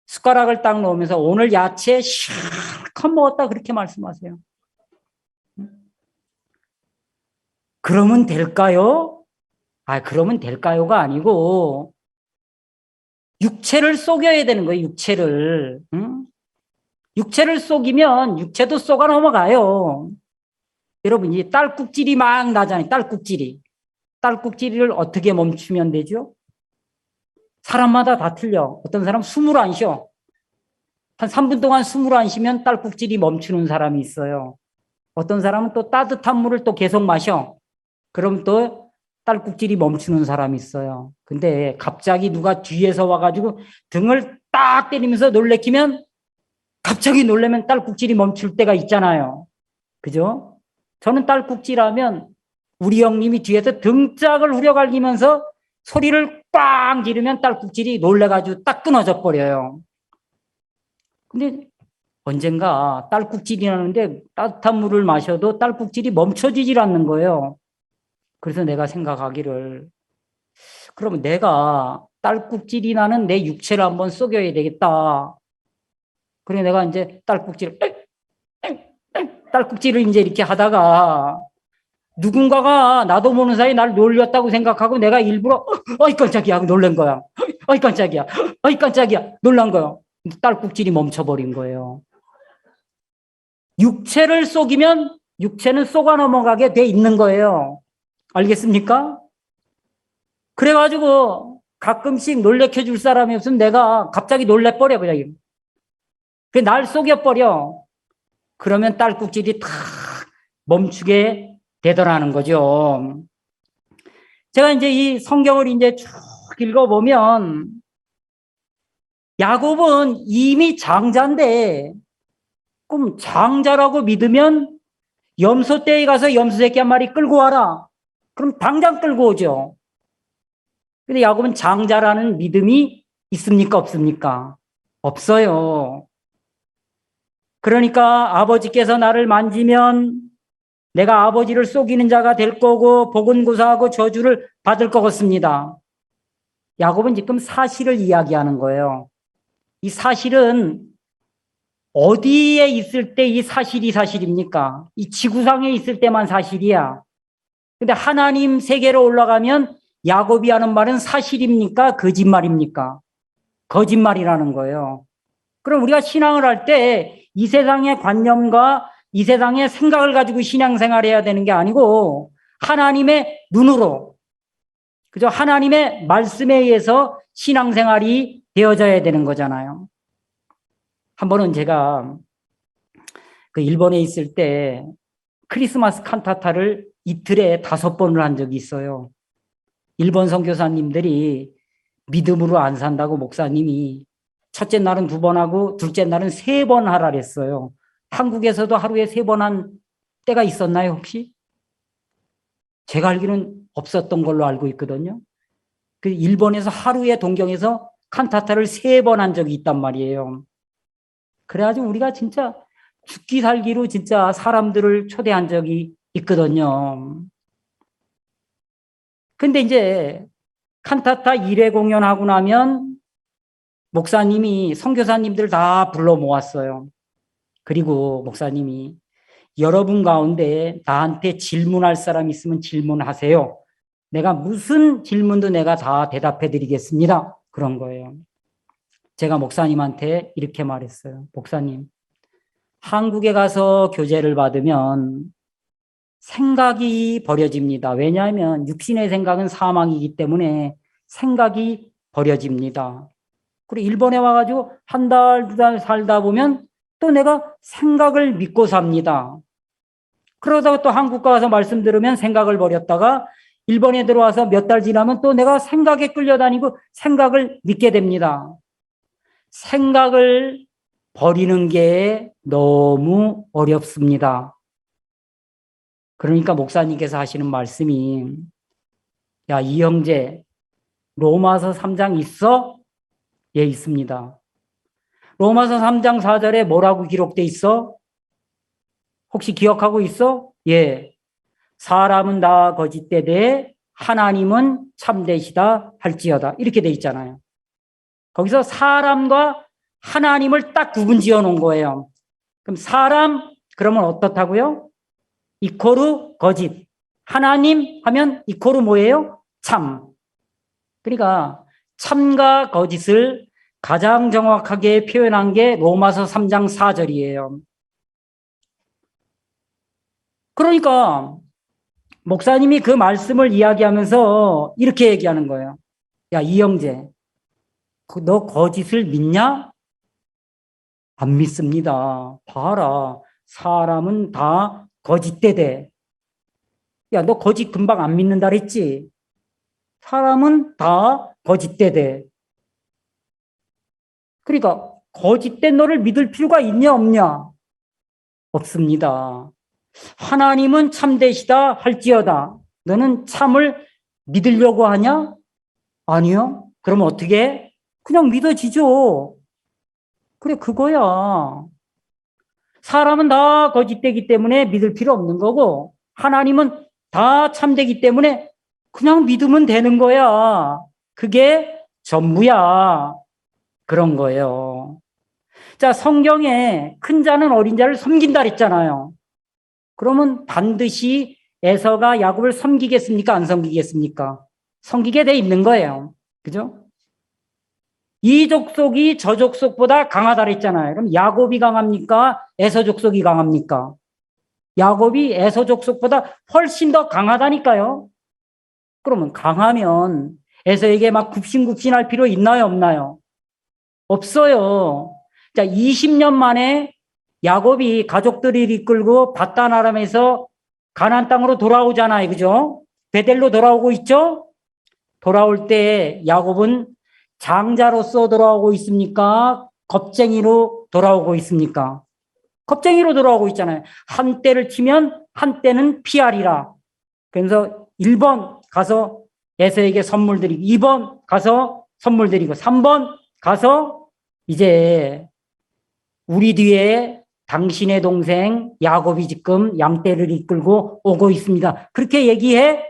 숟가락을 딱 놓으면서 오늘 야채 실컷 먹었다 그렇게 말씀하세요. 그러면 될까요? 그러면 될까요가 아니고 육체를 속여야 되는 거예요. 육체를. 응? 육체를 속이면 육체도 속아 넘어가요. 여러분, 이 딸꾹질이 막 나잖아요. 딸꾹질이. 딸꾹질을 어떻게 멈추면 되죠? 사람마다 다 틀려. 어떤 사람 숨을 안 쉬어. 한 3분 동안 숨을 안 쉬면 딸꾹질이 멈추는 사람이 있어요. 어떤 사람은 또 따뜻한 물을 또 계속 마셔. 그럼 또 딸꾹질이 멈추는 사람이 있어요. 근데 갑자기 누가 뒤에서 와가지고 등을 딱 때리면서 놀래키면 갑자기 놀래면 딸꾹질이 멈출 때가 있잖아요. 그죠? 저는 딸꾹질하면 우리 형님이 뒤에서 등짝을 후려갈기면서 소리를 꽝 지르면 딸꾹질이 놀래가지고 딱 끊어져 버려요. 근데 언젠가 딸꾹질이 나는데 따뜻한 물을 마셔도 딸꾹질이 멈춰지질 않는 거예요. 그래서 내가 생각하기를 그러면 내가 딸꾹질이 나는 내 육체를 한번 속여야 되겠다. 그래 내가 이제 딸꾹질을 이제 이렇게 하다가 누군가가 나도 모르는 사이에 날 놀렸다고 생각하고 내가 일부러 어이 깜짝이야 하고 놀란 거야. 어이 깜짝이야. 어이 깜짝이야. 놀란 거야. 딸꾹질이 멈춰버린 거예요. 육체를 속이면 육체는 속아 넘어가게 돼 있는 거예요. 알겠습니까? 그래가지고 가끔씩 놀래켜 줄 사람이 없으면 내가 갑자기 놀래버려 그냥. 날 속여버려. 그러면 딸꾹질이 탁 멈추게 되더라는 거죠. 제가 이제 이 성경을 이제 쭉 읽어보면 야곱은 이미 장자인데 그럼 장자라고 믿으면 염소떼에 가서 염소 새끼 한 마리 끌고 와라. 그럼 당장 끌고 오죠. 근데 야곱은 장자라는 믿음이 있습니까? 없습니까? 없어요. 그러니까 아버지께서 나를 만지면 내가 아버지를 속이는 자가 될 거고 복은 고사하고 저주를 받을 것 같습니다. 야곱은 지금 사실을 이야기하는 거예요. 이 사실은 어디에 있을 때 이 사실이 사실입니까? 이 지구상에 있을 때만 사실이야. 근데 하나님 세계로 올라가면 야곱이 하는 말은 사실입니까? 거짓말입니까? 거짓말이라는 거예요. 그럼 우리가 신앙을 할 때 이 세상의 관념과 이 세상의 생각을 가지고 신앙생활해야 되는 게 아니고 하나님의 눈으로 그죠? 하나님의 말씀에 의해서 신앙생활이 되어져야 되는 거잖아요. 한 번은 제가 그 일본에 있을 때 크리스마스 칸타타를 이틀에 5번을 한 적이 있어요. 일본 선교사님들이 믿음으로 안 산다고 목사님이 첫째 날은 2번 하고 둘째 날은 3번 하라 그랬어요. 한국에서도 하루에 3번 한 때가 있었나요 혹시? 제가 알기로는 없었던 걸로 알고 있거든요. 그 일본에서 하루에 동경에서 칸타타를 3번 한 적이 있단 말이에요. 그래가지고 우리가 진짜 죽기 살기로 진짜 사람들을 초대한 적이 있거든요. 근데 이제 칸타타 1회 공연하고 나면 목사님이 선교사님들 다 불러 모았어요. 그리고 목사님이 여러분 가운데 나한테 질문할 사람 있으면 질문하세요. 내가 무슨 질문도 내가 다 대답해 드리겠습니다. 그런 거예요. 제가 목사님한테 이렇게 말했어요. 목사님, 한국에 가서 교제를 받으면 생각이 버려집니다. 왜냐하면 육신의 생각은 사망이기 때문에 생각이 버려집니다. 그리고 일본에 와가지고 한 달, 2달 살다 보면 또 내가 생각을 믿고 삽니다. 그러다가 또 한국 가서 말씀 들으면 생각을 버렸다가 일본에 들어와서 몇 달 지나면 또 내가 생각에 끌려다니고 생각을 믿게 됩니다. 생각을 버리는 게 너무 어렵습니다. 그러니까 목사님께서 하시는 말씀이 야, 이 형제 로마서 3장 있어? 예, 있습니다. 로마서 3장 4절에 뭐라고 기록돼 있어? 혹시 기억하고 있어? 예. 사람은 다 거짓되되 하나님은 참되시다 할지어다. 이렇게 돼 있잖아요. 거기서 사람과 하나님을 딱 구분 지어 놓은 거예요. 그럼 사람 그러면 어떻다고요? 이코르 거짓. 하나님 하면 이코르 뭐예요? 참. 그러니까 참과 거짓을 가장 정확하게 표현한 게 로마서 3장 4절이에요. 그러니까 목사님이 그 말씀을 이야기하면서 이렇게 얘기하는 거예요. 야, 이영재, 너 거짓을 믿냐? 안 믿습니다. 봐라. 사람은 다 거짓되대. 야, 너 거짓 금방 안 믿는다 그랬지? 사람은 다 거짓되대. 그러니까 거짓된 너를 믿을 필요가 있냐 없냐? 없습니다. 하나님은 참되시다 할지어다. 너는 참을 믿으려고 하냐? 아니요. 그럼 어떻게 해? 그냥 믿어지죠. 그래, 그거야. 사람은 다 거짓되기 때문에 믿을 필요 없는 거고 하나님은 다 참되기 때문에 그냥 믿으면 되는 거야. 그게 전부야. 그런 거예요. 자, 성경에 큰 자는 어린 자를 섬긴다 그랬잖아요. 그러면 반드시 에서가 야곱을 섬기겠습니까? 안 섬기겠습니까? 섬기게 돼 있는 거예요. 그죠? 이 족속이 저 족속보다 강하다 그랬잖아요. 그럼 야곱이 강합니까? 에서 족속이 강합니까? 야곱이 에서 족속보다 훨씬 더 강하다니까요. 그러면 강하면 에서에게 막 굽신굽신할 필요 있나요? 없나요? 없어요. 자, 20년 만에 야곱이 가족들을 이끌고 바단 아람에서 가나안 땅으로 돌아오잖아요. 그죠? 베델로 돌아오고 있죠? 돌아올 때 야곱은 장자로서 돌아오고 있습니까? 겁쟁이로 돌아오고 있습니까? 겁쟁이로 돌아오고 있잖아요. 한 때를 치면 한 때는 피하리라. 그래서 1번 가서 에서에게 선물 드리고 2번 가서 선물 드리고 3번 가서 이제 우리 뒤에 당신의 동생 야곱이 지금 양떼를 이끌고 오고 있습니다. 그렇게 얘기해.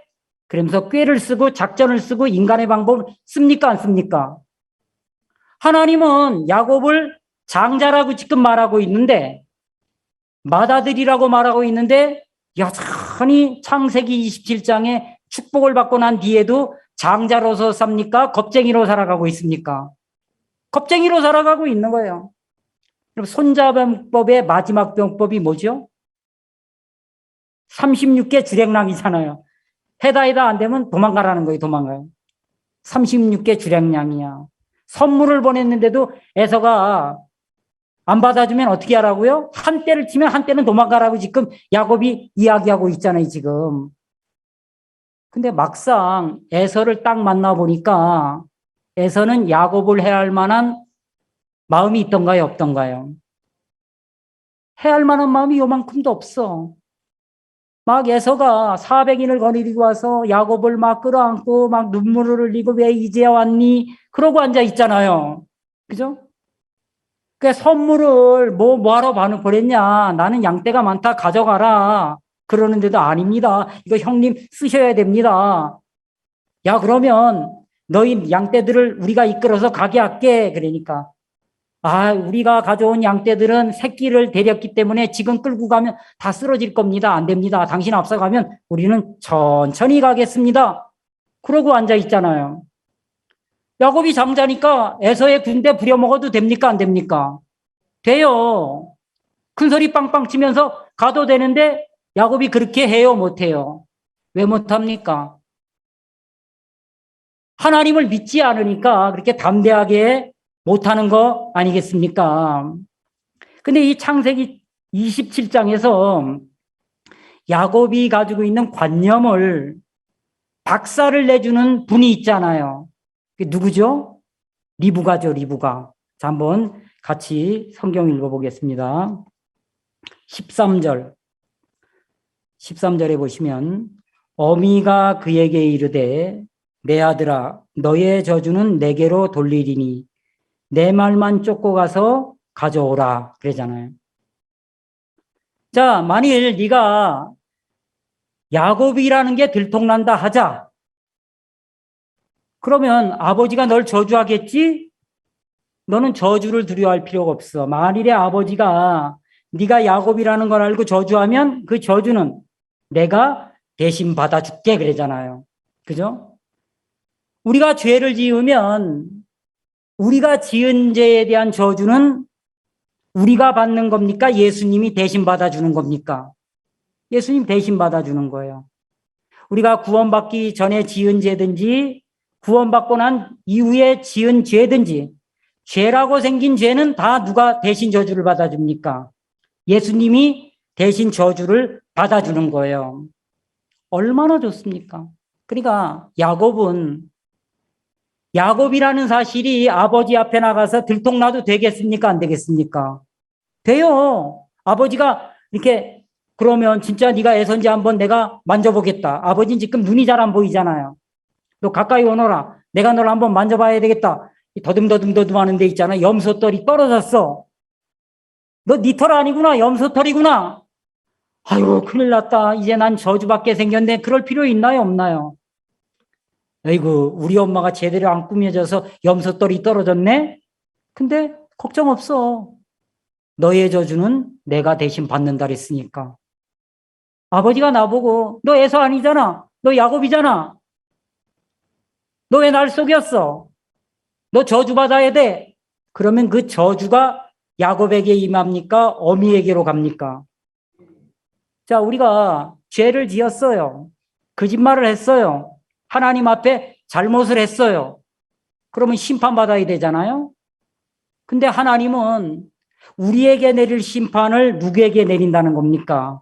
그러면서 꾀를 쓰고 작전을 쓰고 인간의 방법을 씁니까? 안 씁니까? 하나님은 야곱을 장자라고 지금 말하고 있는데 맏아들이라고 말하고 있는데 여전히 창세기 27장에 축복을 받고 난 뒤에도 장자로서 삽니까? 겁쟁이로 살아가고 있습니까? 겁쟁이로 살아가고 있는 거예요. 손자병법의 마지막 병법이 뭐죠? 36개 주랭랑이잖아요. 해다 안 되면 도망가라는 거예요. 도망가요. 36개 주랭량이야. 선물을 보냈는데도 에서가 안 받아주면 어떻게 하라고요? 한 때를 치면 한 때는 도망가라고 지금 야곱이 이야기하고 있잖아요. 지금. 근데 막상 에서를 딱 만나보니까 에서는 야곱을 해야 할 만한 마음이 있던가요? 없던가요? 해야 할 만한 마음이 요만큼도 없어. 막 에서가 400인을 거느리고 와서 야곱을 막 끌어안고 막 눈물을 흘리고 왜 이제야 왔니? 그러고 앉아 있잖아요. 그죠? 그 선물을 뭐하러 보냈냐? 나는 양떼가 많다 가져가라. 그러는데도 아닙니다. 이거 형님 쓰셔야 됩니다. 야, 그러면 너희 양떼들을 우리가 이끌어서 가게 할게. 그러니까. 아, 우리가 가져온 양떼들은 새끼를 데렸기 때문에 지금 끌고 가면 다 쓰러질 겁니다. 안 됩니다. 당신 앞서가면 우리는 천천히 가겠습니다. 그러고 앉아 있잖아요. 야곱이 장자니까 에서의 군대 부려먹어도 됩니까? 안 됩니까? 돼요. 큰 소리 빵빵 치면서 가도 되는데 야곱이 그렇게 해요? 못해요? 왜 못합니까? 하나님을 믿지 않으니까 그렇게 담대하게 못하는 거 아니겠습니까? 근데 이 창세기 27장에서 야곱이 가지고 있는 관념을 박살을 내주는 분이 있잖아요. 그게 누구죠? 리브가죠, 리브가. 자, 한번 같이 성경 읽어보겠습니다. 13절. 13절에 보시면 어미가 그에게 이르되 내 아들아 너의 저주는 내게로 돌리리니 내 말만 쫓고 가서 가져오라 그러잖아요. 자, 만일 네가 야곱이라는 게 들통난다 하자. 그러면 아버지가 널 저주하겠지? 너는 저주를 두려워할 필요가 없어. 만일에 아버지가 네가 야곱이라는 걸 알고 저주하면 그 저주는 내가 대신 받아줄게 그러잖아요. 그죠? 우리가 죄를 지으면 우리가 지은 죄에 대한 저주는 우리가 받는 겁니까? 예수님이 대신 받아주는 겁니까? 예수님 대신 받아주는 거예요. 우리가 구원받기 전에 지은 죄든지 구원받고 난 이후에 지은 죄든지 죄라고 생긴 죄는 다 누가 대신 저주를 받아줍니까? 예수님이 대신 저주를 받아주는 거예요. 얼마나 좋습니까? 그러니까 야곱이라는 사실이 아버지 앞에 나가서 들통나도 되겠습니까? 안 되겠습니까? 돼요. 아버지가 이렇게 그러면 진짜 네가 애선지 한번 내가 만져보겠다. 아버지는 지금 눈이 잘 안 보이잖아요. 너 가까이 오너라. 내가 널 한번 만져봐야 되겠다. 더듬더듬 하는 데 있잖아. 염소털이 떨어졌어. 너 네 털 아니구나. 염소털이구나. 아이고 큰일 났다. 이제 난 저주받게 생겼네. 그럴 필요 있나요? 없나요? 아이고 우리 엄마가 제대로 안 꾸며져서 염소털이 떨어졌네. 근데 걱정 없어. 너의 저주는 내가 대신 받는다 그랬으니까. 아버지가 나보고 너 에서 아니잖아. 너 야곱이잖아. 너 왜 날 속였어? 너 저주받아야 돼. 그러면 그 저주가 야곱에게 임합니까? 어미에게로 갑니까? 자, 우리가 죄를 지었어요. 거짓말을 했어요. 하나님 앞에 잘못을 했어요. 그러면 심판받아야 되잖아요. 근데 하나님은 우리에게 내릴 심판을 누구에게 내린다는 겁니까?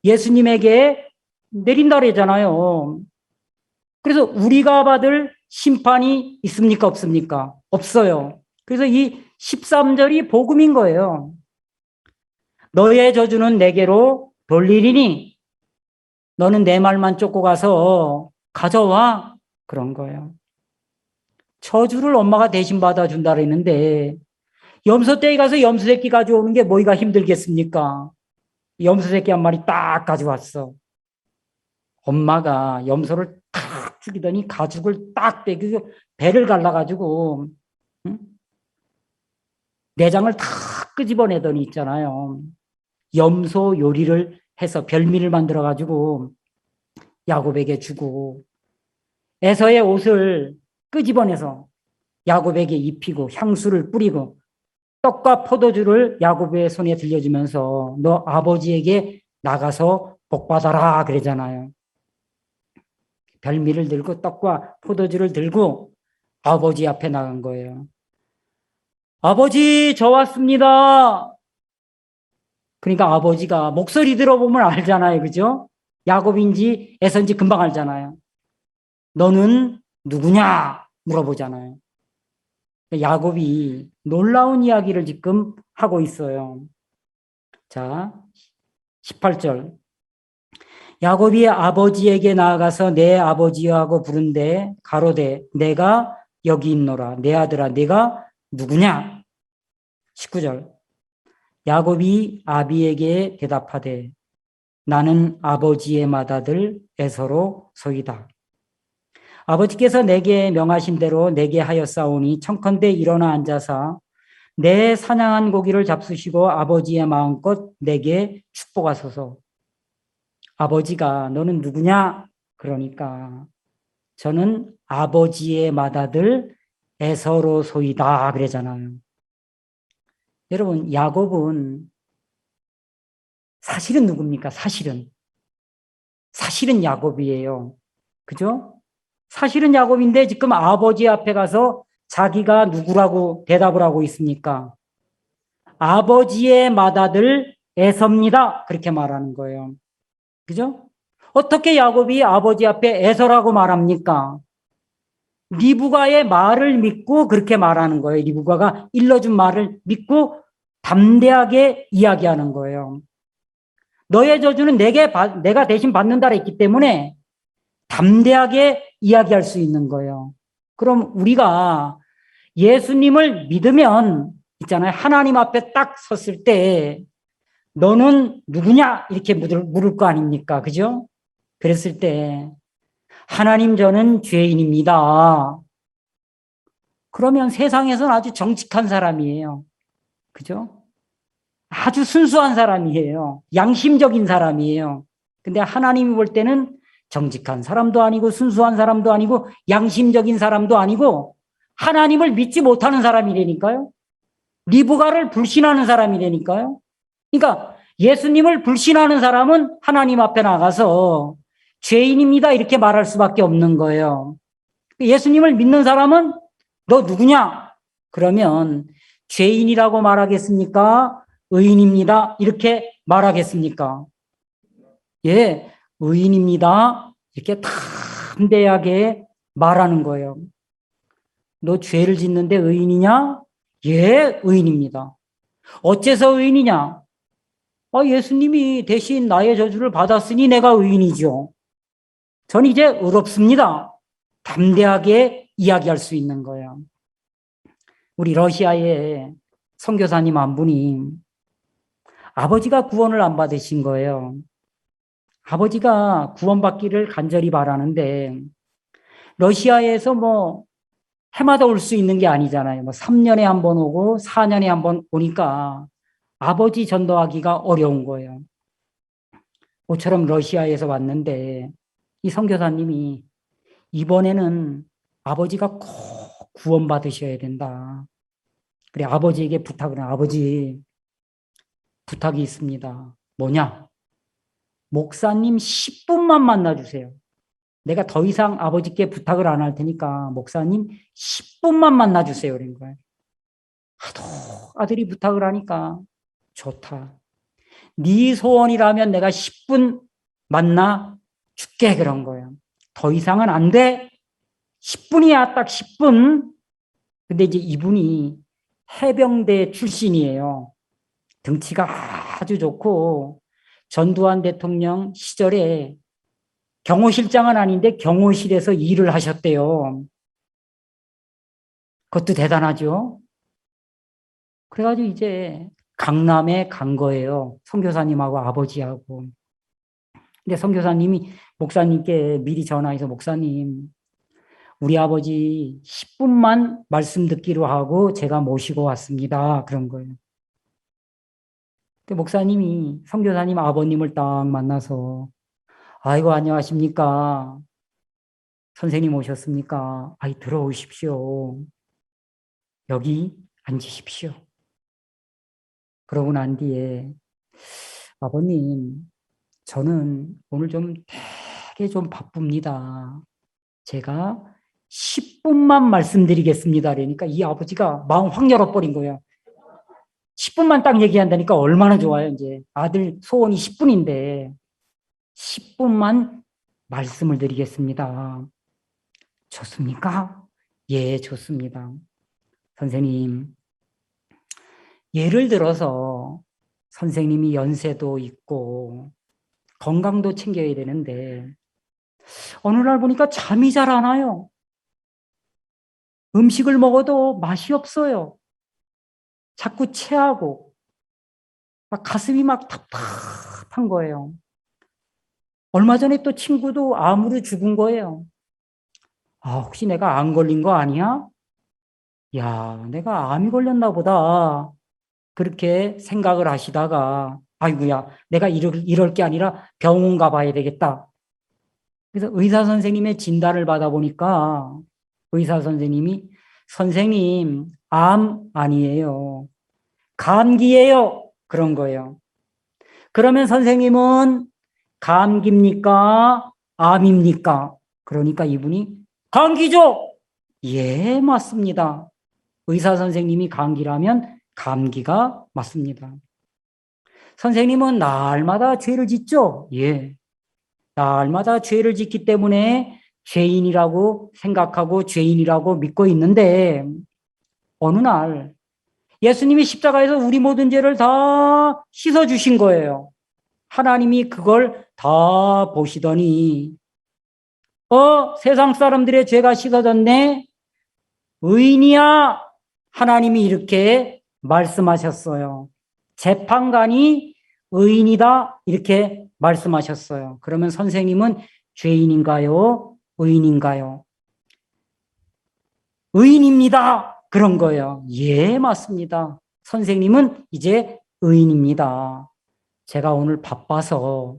예수님에게 내린다 그러잖아요. 그래서 우리가 받을 심판이 있습니까? 없습니까? 없어요. 그래서 이 13절이 복음인 거예요. 너의 저주는 내게로 돌리리니 너는 내 말만 쫓고 가서 가져와. 그런 거예요. 저주를 엄마가 대신 받아준다 그랬는데 염소떼에 가서 염소새끼 가져오는 게 뭐가 힘들겠습니까? 염소새끼 한 마리 딱 가져왔어. 엄마가 염소를 탁 죽이더니 가죽을 딱 빼고 배를 갈라가지고 응? 내장을 탁 끄집어내더니 있잖아요. 염소 요리를 해서 별미를 만들어가지고 야곱에게 주고 에서의 옷을 끄집어내서 야곱에게 입히고 향수를 뿌리고 떡과 포도주를 야곱의 손에 들려주면서 너 아버지에게 나가서 복받아라 그러잖아요. 별미를 들고 떡과 포도주를 들고 아버지 앞에 나간 거예요. 아버지, 저 왔습니다. 그러니까 아버지가 목소리 들어보면 알잖아요. 그죠? 야곱인지 에서인지 금방 알잖아요. 너는 누구냐? 물어보잖아요. 야곱이 놀라운 이야기를 지금 하고 있어요. 자, 18절. 야곱이 아버지에게 나아가서 내 아버지하고 부른데 가로되 내가 여기 있노라. 내 아들아 내가 누구냐? 19절. 야곱이 아비에게 대답하되 나는 아버지의 맏아들 에서로 소이다. 아버지께서 내게 명하신 대로 내게 하였사오니 청컨대 일어나 앉아서 내 사냥한 고기를 잡수시고 아버지의 마음껏 내게 축복하소서. 아버지가 너는 누구냐? 그러니까 저는 아버지의 맏아들 에서로 소이다 그러잖아요. 여러분 야곱은 사실은 누굽니까? 사실은 야곱이에요. 그죠? 사실은 야곱인데 지금 아버지 앞에 가서 자기가 누구라고 대답을 하고 있습니까? 아버지의 맏아들 에서입니다. 그렇게 말하는 거예요. 그죠? 어떻게 야곱이 아버지 앞에 에서라고 말합니까? 리브가의 말을 믿고 그렇게 말하는 거예요. 리브가가 일러준 말을 믿고 담대하게 이야기하는 거예요. 너의 저주는 내가 대신 받는다 했기 때문에 담대하게 이야기할 수 있는 거예요. 그럼 우리가 예수님을 믿으면 있잖아요. 하나님 앞에 딱 섰을 때 너는 누구냐? 이렇게 물을 거 아닙니까? 그죠? 그랬을 때 하나님 저는 죄인입니다. 그러면 세상에서는 아주 정직한 사람이에요. 그죠? 아주 순수한 사람이에요. 양심적인 사람이에요. 근데 하나님이 볼 때는 정직한 사람도 아니고 순수한 사람도 아니고 양심적인 사람도 아니고 하나님을 믿지 못하는 사람이라니까요. 리브가를 불신하는 사람이라니까요. 그러니까 예수님을 불신하는 사람은 하나님 앞에 나가서 죄인입니다 이렇게 말할 수밖에 없는 거예요. 예수님을 믿는 사람은 너 누구냐? 그러면 죄인이라고 말하겠습니까? 의인입니다 이렇게 말하겠습니까? 예, 의인입니다 이렇게 담대하게 말하는 거예요. 너 죄를 짓는데 의인이냐? 예, 의인입니다. 어째서 의인이냐? 예수님이 대신 나의 저주를 받았으니 내가 의인이죠. 전 이제 의롭습니다. 담대하게 이야기할 수 있는 거예요. 우리 러시아의 선교사님 한 분이 아버지가 구원을 안 받으신 거예요. 아버지가 구원받기를 간절히 바라는데 러시아에서 해마다 올 수 있는 게 아니잖아요. 3년에 한 번 오고 4년에 한 번 오니까 아버지 전도하기가 어려운 거예요. 모처럼 러시아에서 왔는데 이 선교사님이 이번에는 아버지가 꼭 구원받으셔야 된다. 그래, 아버지에게 부탁을 해. 아버지, 부탁이 있습니다. 뭐냐? 목사님 10분만 만나주세요. 내가 더 이상 아버지께 부탁을 안 할 테니까 목사님 10분만 만나주세요. 그런 거예요. 하도 아들이 부탁을 하니까 좋다. 네 소원이라면 내가 10분 만나 줄게 그런 거예요. 더 이상은 안 돼. 10분이야, 딱 10분. 근데 이제 이분이 해병대 출신이에요. 등치가 아주 좋고 전두환 대통령 시절에 경호실장은 아닌데 경호실에서 일을 하셨대요. 그것도 대단하죠. 그래가지고 이제 강남에 간 거예요. 선교사님하고 아버지하고. 근데 선교사님이 목사님께 미리 전화해서 목사님, 우리 아버지 10분만 말씀 듣기로 하고 제가 모시고 왔습니다. 그런 거예요. 근데 목사님이 선교사님 아버님을 딱 만나서 아이고 안녕하십니까. 선생님 오셨습니까? 아이 들어오십시오. 여기 앉으십시오. 그러고 난 뒤에 아버님 저는 오늘 좀 되게 좀 바쁩니다. 제가 10분만 말씀드리겠습니다. 그러니까 이 아버지가 마음 확 열어버린 거예요. 10분만 딱 얘기한다니까 얼마나 좋아요. 이제 아들 소원이 10분인데 10분만 말씀을 드리겠습니다. 좋습니까? 예, 좋습니다. 선생님, 예를 들어서 선생님이 연세도 있고 건강도 챙겨야 되는데 어느 날 보니까 잠이 잘 안 와요. 음식을 먹어도 맛이 없어요. 자꾸 체하고 막 가슴이 막 답답한 거예요. 얼마 전에 또 친구도 암으로 죽은 거예요. 아, 혹시 내가 암 걸린 거 아니야? 야, 내가 암이 걸렸나 보다. 그렇게 생각을 하시다가 아이고야, 내가 이럴 게 아니라 병원 가봐야 되겠다. 그래서 의사 선생님의 진단을 받아보니까 의사 선생님이 선생님, 암 아니에요. 감기예요. 그런 거예요. 그러면 선생님은 감기입니까? 암입니까? 그러니까 이분이 감기죠. 예, 맞습니다. 의사 선생님이 감기라면 감기가 맞습니다. 선생님은 날마다 죄를 짓죠? 예. 날마다 죄를 짓기 때문에 죄인이라고 생각하고 죄인이라고 믿고 있는데 어느 날 예수님이 십자가에서 우리 모든 죄를 다 씻어주신 거예요. 하나님이 그걸 다 보시더니 세상 사람들의 죄가 씻어졌네. 의인이야. 하나님이 이렇게 말씀하셨어요. 재판관이 의인이다. 이렇게 말씀하셨어요. 그러면 선생님은 죄인인가요? 의인인가요? 의인입니다. 그런 거예요. 예, 맞습니다. 선생님은 이제 의인입니다. 제가 오늘 바빠서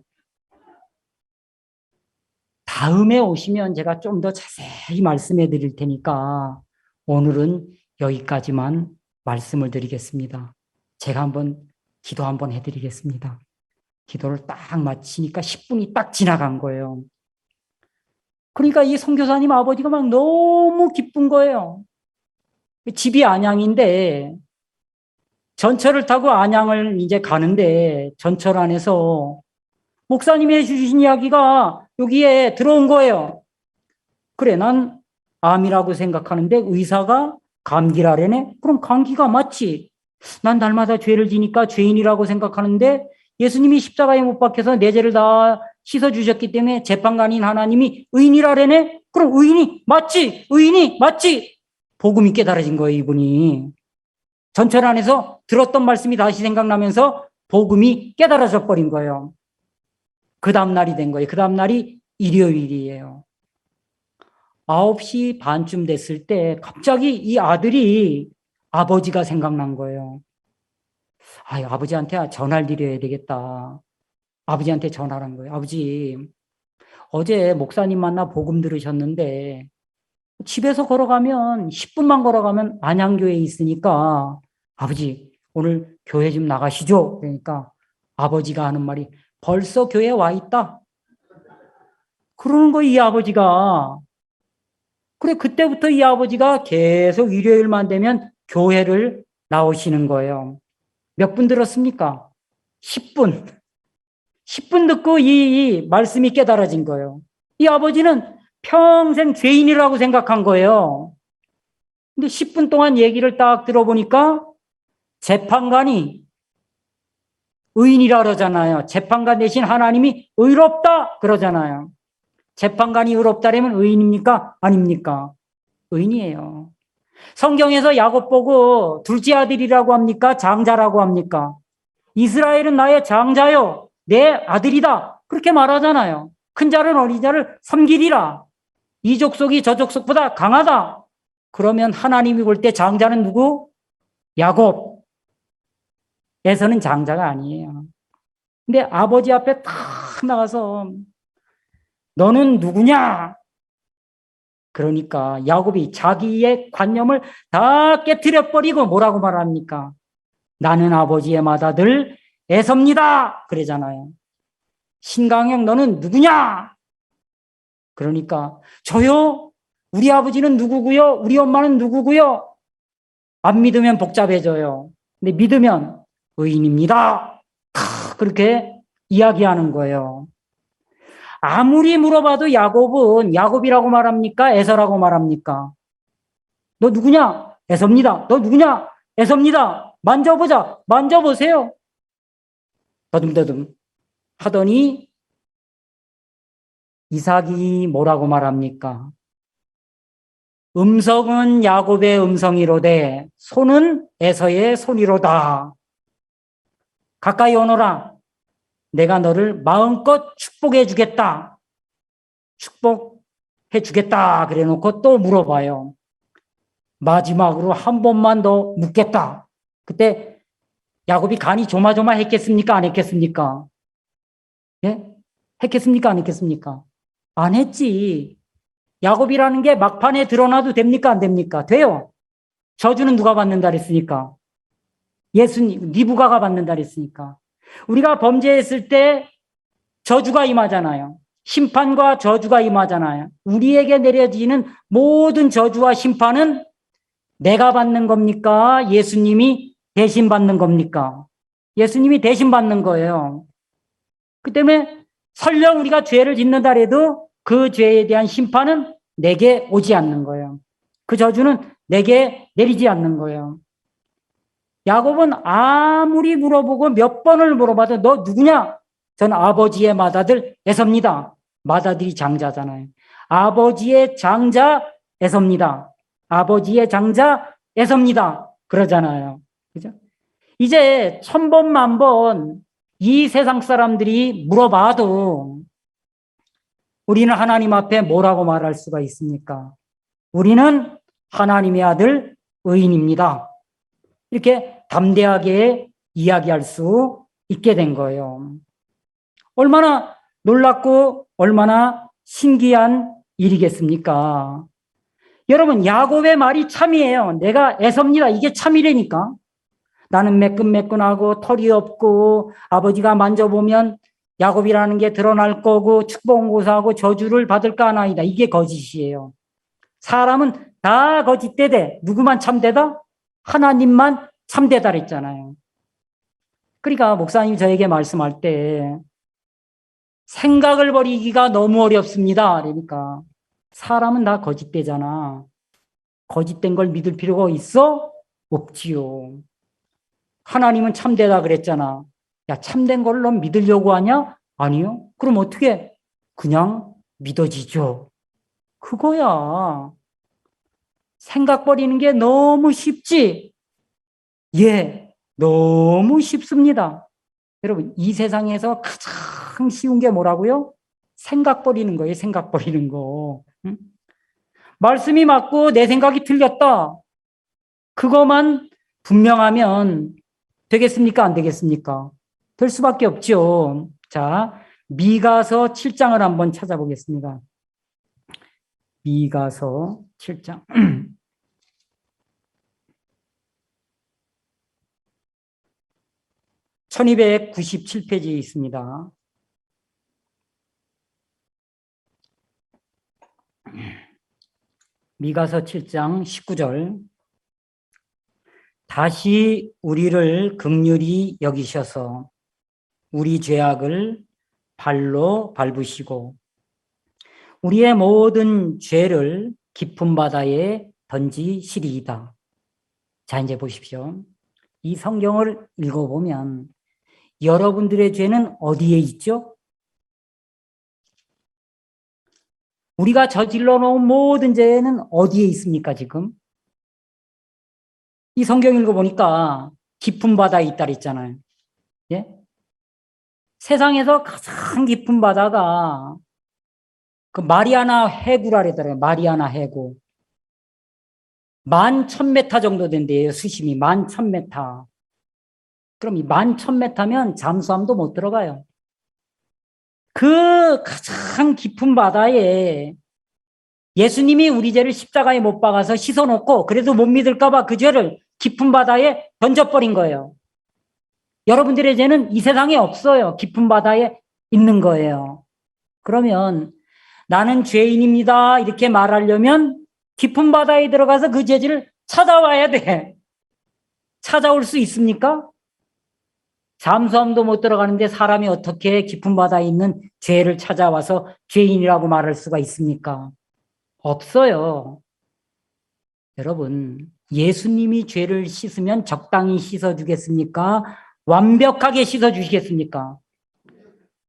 다음에 오시면 제가 좀 더 자세히 말씀해 드릴 테니까 오늘은 여기까지만 말씀을 드리겠습니다. 제가 기도 한번 해드리겠습니다. 기도를 딱 마치니까 10분이 딱 지나간 거예요. 그러니까 이 선교사님 아버지가 막 너무 기쁜 거예요. 집이 안양인데 전철을 타고 안양을 이제 가는데 전철 안에서 목사님이 해주신 이야기가 여기에 들어온 거예요. 그래, 난 암이라고 생각하는데 의사가 감기라래네? 그럼 감기가 맞지. 난 날마다 죄를 지니까 죄인이라고 생각하는데 예수님이 십자가에 못 박혀서 내 죄를 다 씻어주셨기 때문에 재판관인 하나님이 의인이라래네? 그럼 의인이 맞지. 의인이 맞지. 복음이 깨달아진 거예요, 이분이. 전철 안에서 들었던 말씀이 다시 생각나면서 복음이 깨달아져 버린 거예요. 그 다음날이 된 거예요. 그 다음날이 일요일이에요. 9시 반쯤 됐을 때 갑자기 이 아들이 아버지가 생각난 거예요. 아버지한테 전화를 드려야 되겠다. 아버지한테 전화를 한 거예요. 아버지, 어제 목사님 만나 복음 들으셨는데 집에서 걸어가면 10분만 걸어가면 안양교회에 있으니까 아버지 오늘 교회 좀 나가시죠. 그러니까 아버지가 하는 말이 벌써 교회에 와 있다. 그러는 거 이 아버지가. 그래 그때부터 이 아버지가 계속 일요일만 되면 교회를 나오시는 거예요. 몇 분 들었습니까? 10분. 10분 듣고 이 말씀이 깨달아진 거예요. 이 아버지는 평생 죄인이라고 생각한 거예요. 근데 10분 동안 얘기를 딱 들어보니까 재판관이 의인이라 그러잖아요. 재판관 대신 하나님이 의롭다 그러잖아요. 재판관이 의롭다라면 의인입니까? 아닙니까? 의인이에요. 성경에서 야곱 보고 둘째 아들이라고 합니까? 장자라고 합니까? 이스라엘은 나의 장자요. 내 아들이다. 그렇게 말하잖아요. 큰 자는 어린 자를 섬기리라. 이 족속이 저 족속보다 강하다. 그러면 하나님이 볼 때 장자는 누구? 야곱에서는 장자가 아니에요. 근데 아버지 앞에 탁 나가서 너는 누구냐? 그러니까 야곱이 자기의 관념을 다 깨트려 버리고 뭐라고 말합니까? 나는 아버지의 맏아들 에서입니다. 그러잖아요. 신강영 너는 누구냐? 그러니까 저요? 우리 아버지는 누구고요? 우리 엄마는 누구고요? 안 믿으면 복잡해져요. 근데 믿으면 의인입니다. 그렇게 이야기하는 거예요. 아무리 물어봐도 야곱은 야곱이라고 말합니까? 에서라고 말합니까? 너 누구냐? 에서입니다. 너 누구냐? 에서입니다. 만져보자. 만져보세요. 더듬더듬 하더니 이삭이 뭐라고 말합니까? 음성은 야곱의 음성이로되 손은 에서의 손이로다. 가까이 오너라. 내가 너를 마음껏 축복해 주겠다. 축복해 주겠다. 그래 놓고 또 물어봐요. 마지막으로 한 번만 더 묻겠다. 그때 야곱이 간이 조마조마했겠습니까? 안 했겠습니까? 예? 했겠습니까? 안 했겠습니까? 안 했지. 야곱이라는 게 막판에 드러나도 됩니까? 안 됩니까? 돼요. 저주는 누가 받는다 그랬으니까? 예수님, 리브가가 받는다 그랬으니까. 우리가 범죄했을 때 저주가 임하잖아요. 심판과 저주가 임하잖아요. 우리에게 내려지는 모든 저주와 심판은 내가 받는 겁니까? 예수님이 대신 받는 겁니까? 예수님이 대신 받는 거예요. 그 때문에 설령 우리가 죄를 짓는다 해도 그 죄에 대한 심판은 내게 오지 않는 거예요. 그 저주는 내게 내리지 않는 거예요. 야곱은 아무리 물어보고 몇 번을 물어봐도 너 누구냐? 전 아버지의 맏아들 에서입니다. 맏아들이 장자잖아요. 아버지의 장자 에서입니다. 아버지의 장자 에서입니다. 그러잖아요. 그죠? 이제 1000번, 10,000번 이 세상 사람들이 물어봐도 우리는 하나님 앞에 뭐라고 말할 수가 있습니까? 우리는 하나님의 아들 의인입니다. 이렇게 담대하게 이야기할 수 있게 된 거예요. 얼마나 놀랍고 얼마나 신기한 일이겠습니까? 여러분, 야곱의 말이 참이에요. 내가 에서입니다. 이게 참이라니까. 나는 매끈매끈하고 털이 없고 아버지가 만져보면 야곱이라는 게 드러날 거고 축복은 고사하고 저주를 받을까 하나이다. 이게 거짓이에요. 사람은 다 거짓되되 누구만 참되다? 하나님만 참되다 그랬잖아요. 그러니까 목사님이 저에게 말씀할 때 생각을 버리기가 너무 어렵습니다. 그러니까 사람은 다 거짓되잖아. 거짓된 걸 믿을 필요가 있어? 없지요. 하나님은 참되다 그랬잖아. 야, 참된 걸 넌 믿으려고 하냐? 아니요. 그럼 어떻게? 그냥 믿어지죠. 그거야. 생각 버리는 게 너무 쉽지? 예, 너무 쉽습니다. 여러분, 이 세상에서 가장 쉬운 게 뭐라고요? 생각 버리는 거예요, 생각 버리는 거. 응? 말씀이 맞고 내 생각이 틀렸다. 그것만 분명하면 되겠습니까? 안 되겠습니까? 될 수밖에 없죠. 자, 미가서 7장을 한번 찾아보겠습니다. 미가서 7장. 1297페이지에 있습니다. 미가서 7장 19절. 다시 우리를 긍휼히 여기셔서 우리 죄악을 발로 밟으시고 우리의 모든 죄를 깊은 바다에 던지시리이다. 자, 이제 보십시오. 이 성경을 읽어보면 여러분들의 죄는 어디에 있죠? 우리가 저질러 놓은 모든 죄는 어디에 있습니까, 지금? 이 성경 읽어보니까 깊은 바다에 있다 그랬잖아요. 예? 세상에서 가장 깊은 바다가 그 마리아나 해구라 그러더라고요. 마리아나 해구. 11,000m 정도 된대요. 수심이 11,000m. 그럼 이 11,000m면 잠수함도 못 들어가요. 그 가장 깊은 바다에 예수님이 우리 죄를 십자가에 못 박아서 씻어놓고 그래도 못 믿을까 봐 그 죄를 깊은 바다에 던져버린 거예요. 여러분들의 죄는 이 세상에 없어요. 깊은 바다에 있는 거예요. 그러면 나는 죄인입니다. 이렇게 말하려면 깊은 바다에 들어가서 그 죄를 찾아와야 돼. 찾아올 수 있습니까? 잠수함도 못 들어가는데 사람이 어떻게 깊은 바다에 있는 죄를 찾아와서 죄인이라고 말할 수가 있습니까? 없어요. 여러분, 예수님이 죄를 씻으면 적당히 씻어주겠습니까? 완벽하게 씻어주시겠습니까?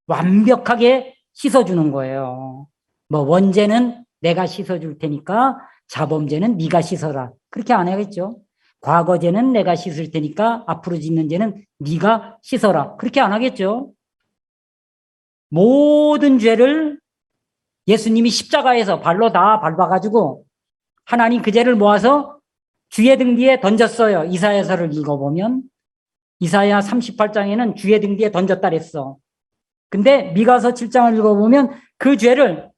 완벽하게 씻어주는 거예요. 뭐 원죄는 내가 씻어줄 테니까 자범죄는 네가 씻어라. 그렇게 안 하겠죠. 과거죄는 내가 씻을 테니까 앞으로 짓는 죄는 네가 씻어라. 그렇게 안 하겠죠. 모든 죄를 예수님이 십자가에서 발로 다 밟아가지고 하나님 그 죄를 모아서 주의 등 뒤에 던졌어요. 이사야서를 읽어보면 이사야 38장에는 주의 등 뒤에 던졌다 그랬어. 근데 미가서 7장을 읽어보면 그 죄를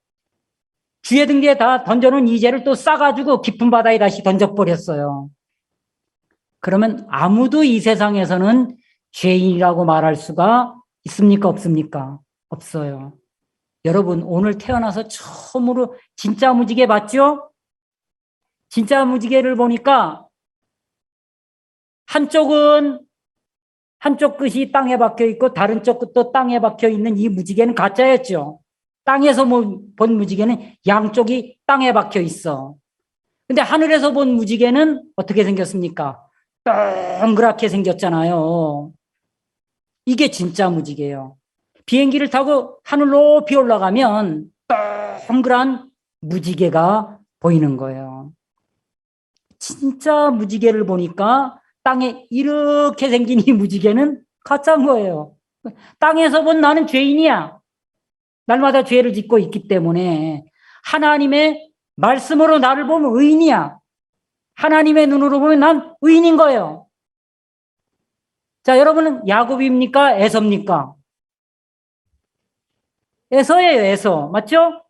주의 등 뒤에 다 던져놓은 이 죄를 또 싸가지고 깊은 바다에 다시 던져버렸어요. 그러면 아무도 이 세상에서는 죄인이라고 말할 수가 있습니까? 없습니까? 없어요. 여러분, 오늘 태어나서 처음으로 진짜 무지개 봤죠? 진짜 무지개를 보니까 한쪽 끝이 땅에 박혀 있고 다른 쪽 끝도 땅에 박혀 있는 이 무지개는 가짜였죠. 땅에서 본 무지개는 양쪽이 땅에 박혀 있어. 근데 하늘에서 본 무지개는 어떻게 생겼습니까? 동그랗게 생겼잖아요. 이게 진짜 무지개예요. 비행기를 타고 하늘 높이 올라가면 동그란 무지개가 보이는 거예요. 진짜 무지개를 보니까 땅에 이렇게 생긴 이 무지개는 가짜인 거예요. 땅에서 본 나는 죄인이야. 날마다 죄를 짓고 있기 때문에 하나님의 말씀으로 나를 보면 의인이야. 하나님의 눈으로 보면 난 의인인 거예요. 자, 여러분은 야곱입니까? 에서입니까? 에서예요, 에서. 맞죠?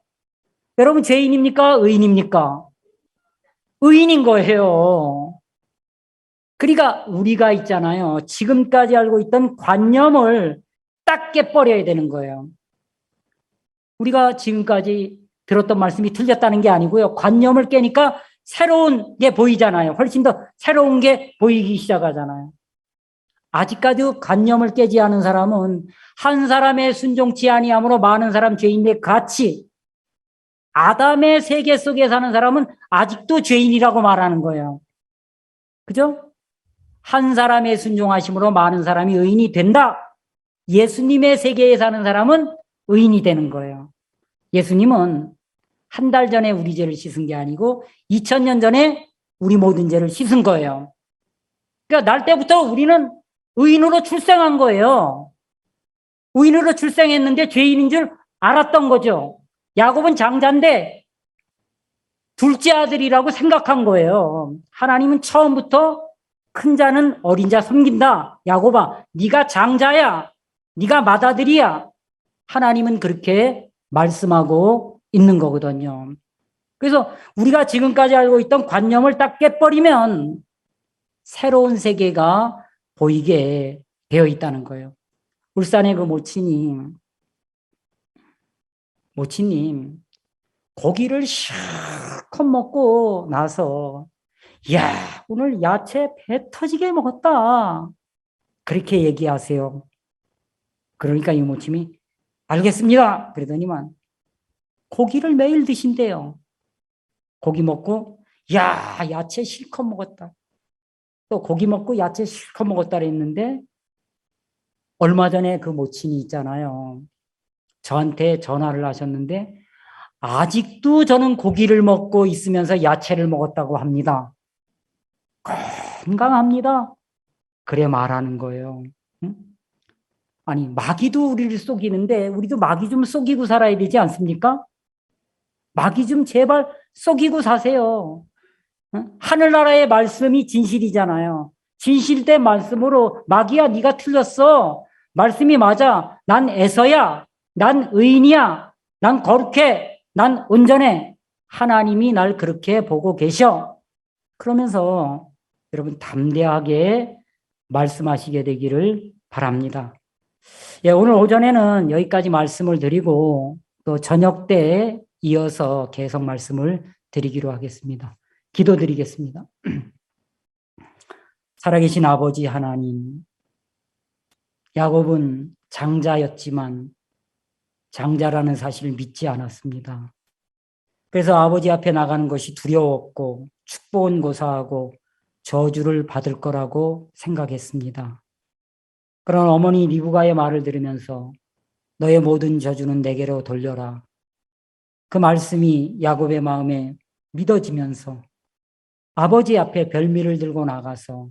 여러분 죄인입니까? 의인입니까? 의인인 거예요. 그러니까 우리가 있잖아요. 지금까지 알고 있던 관념을 딱 깨버려야 되는 거예요. 우리가 지금까지 들었던 말씀이 틀렸다는 게 아니고요. 관념을 깨니까 새로운 게 보이잖아요. 훨씬 더 새로운 게 보이기 시작하잖아요. 아직까지 관념을 깨지 않은 사람은 한 사람의 순종치 아니함으로 많은 사람 죄인의 같이 아담의 세계 속에 사는 사람은 아직도 죄인이라고 말하는 거예요. 그죠? 한 사람의 순종하심으로 많은 사람이 의인이 된다. 예수님의 세계에 사는 사람은 의인이 되는 거예요. 예수님은 한 달 전에 우리 죄를 씻은 게 아니고 2000년 전에 우리 모든 죄를 씻은 거예요. 그러니까 날 때부터 우리는 의인으로 출생한 거예요. 의인으로 출생했는데 죄인인 줄 알았던 거죠. 야곱은 장자인데 둘째 아들이라고 생각한 거예요. 하나님은 처음부터 큰 자는 어린 자 섬긴다. 야곱아, 네가 장자야. 네가 맏아들이야. 하나님은 그렇게 말씀하고 있는 거거든요. 그래서 우리가 지금까지 알고 있던 관념을 딱 깨버리면 새로운 세계가 보이게 되어 있다는 거예요. 울산의 그 모치님, 고기를 실컷 먹고 나서, 야, 오늘 야채 배 터지게 먹었다. 그렇게 얘기하세요. 그러니까 이 모침이, 알겠습니다. 그러더니만, 고기를 매일 드신대요. 고기 먹고, 야, 야채 실컷 먹었다. 또 고기 먹고 야채 실컷 먹었다 그랬는데, 얼마 전에 그 모친이 있잖아요. 저한테 전화를 하셨는데, 아직도 저는 고기를 먹고 있으면서 야채를 먹었다고 합니다. 건강합니다. 그래 말하는 거예요. 응? 아니, 마귀도 우리를 속이는데, 우리도 마귀 좀 속이고 살아야 되지 않습니까? 마귀 좀 제발 속이고 사세요. 응? 하늘나라의 말씀이 진실이잖아요. 진실된 말씀으로 마귀야 네가 틀렸어. 말씀이 맞아. 난 에서야. 난 의인이야. 난 거룩해. 난 온전해. 하나님이 날 그렇게 보고 계셔. 그러면서 여러분 담대하게 말씀하시게 되기를 바랍니다. 예, 오늘 오전에는 여기까지 말씀을 드리고 또 저녁 때 이어서 계속 말씀을 드리기로 하겠습니다. 기도드리겠습니다. 살아계신 아버지 하나님, 야곱은 장자였지만 장자라는 사실을 믿지 않았습니다. 그래서 아버지 앞에 나가는 것이 두려웠고 축복은 고사하고 저주를 받을 거라고 생각했습니다. 그런 어머니 리브가의 말을 들으면서 너의 모든 저주는 내게로 돌려라. 그 말씀이 야곱의 마음에 믿어지면서 아버지 앞에 별미를 들고 나가서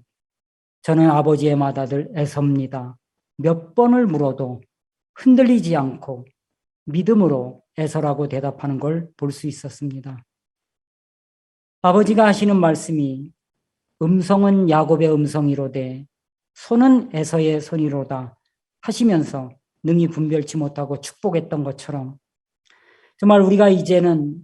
저는 아버지의 맏아들 에서입니다. 몇 번을 물어도 흔들리지 않고 믿음으로 에서라고 대답하는 걸 볼 수 있었습니다. 아버지가 하시는 말씀이 음성은 야곱의 음성이로되 손은 에서의 손이로다 하시면서 능히 분별치 못하고 축복했던 것처럼 정말 우리가 이제는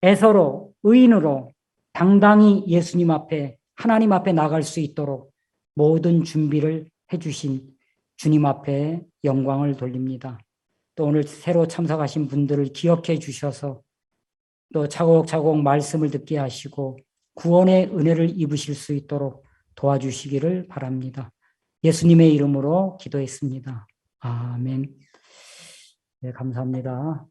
에서로 의인으로 당당히 예수님 앞에 하나님 앞에 나갈 수 있도록 모든 준비를 해주신 주님 앞에 영광을 돌립니다. 또 오늘 새로 참석하신 분들을 기억해 주셔서 또 차곡차곡 말씀을 듣게 하시고 구원의 은혜를 입으실 수 있도록 도와주시기를 바랍니다. 예수님의 이름으로 기도했습니다. 아멘. 네, 감사합니다.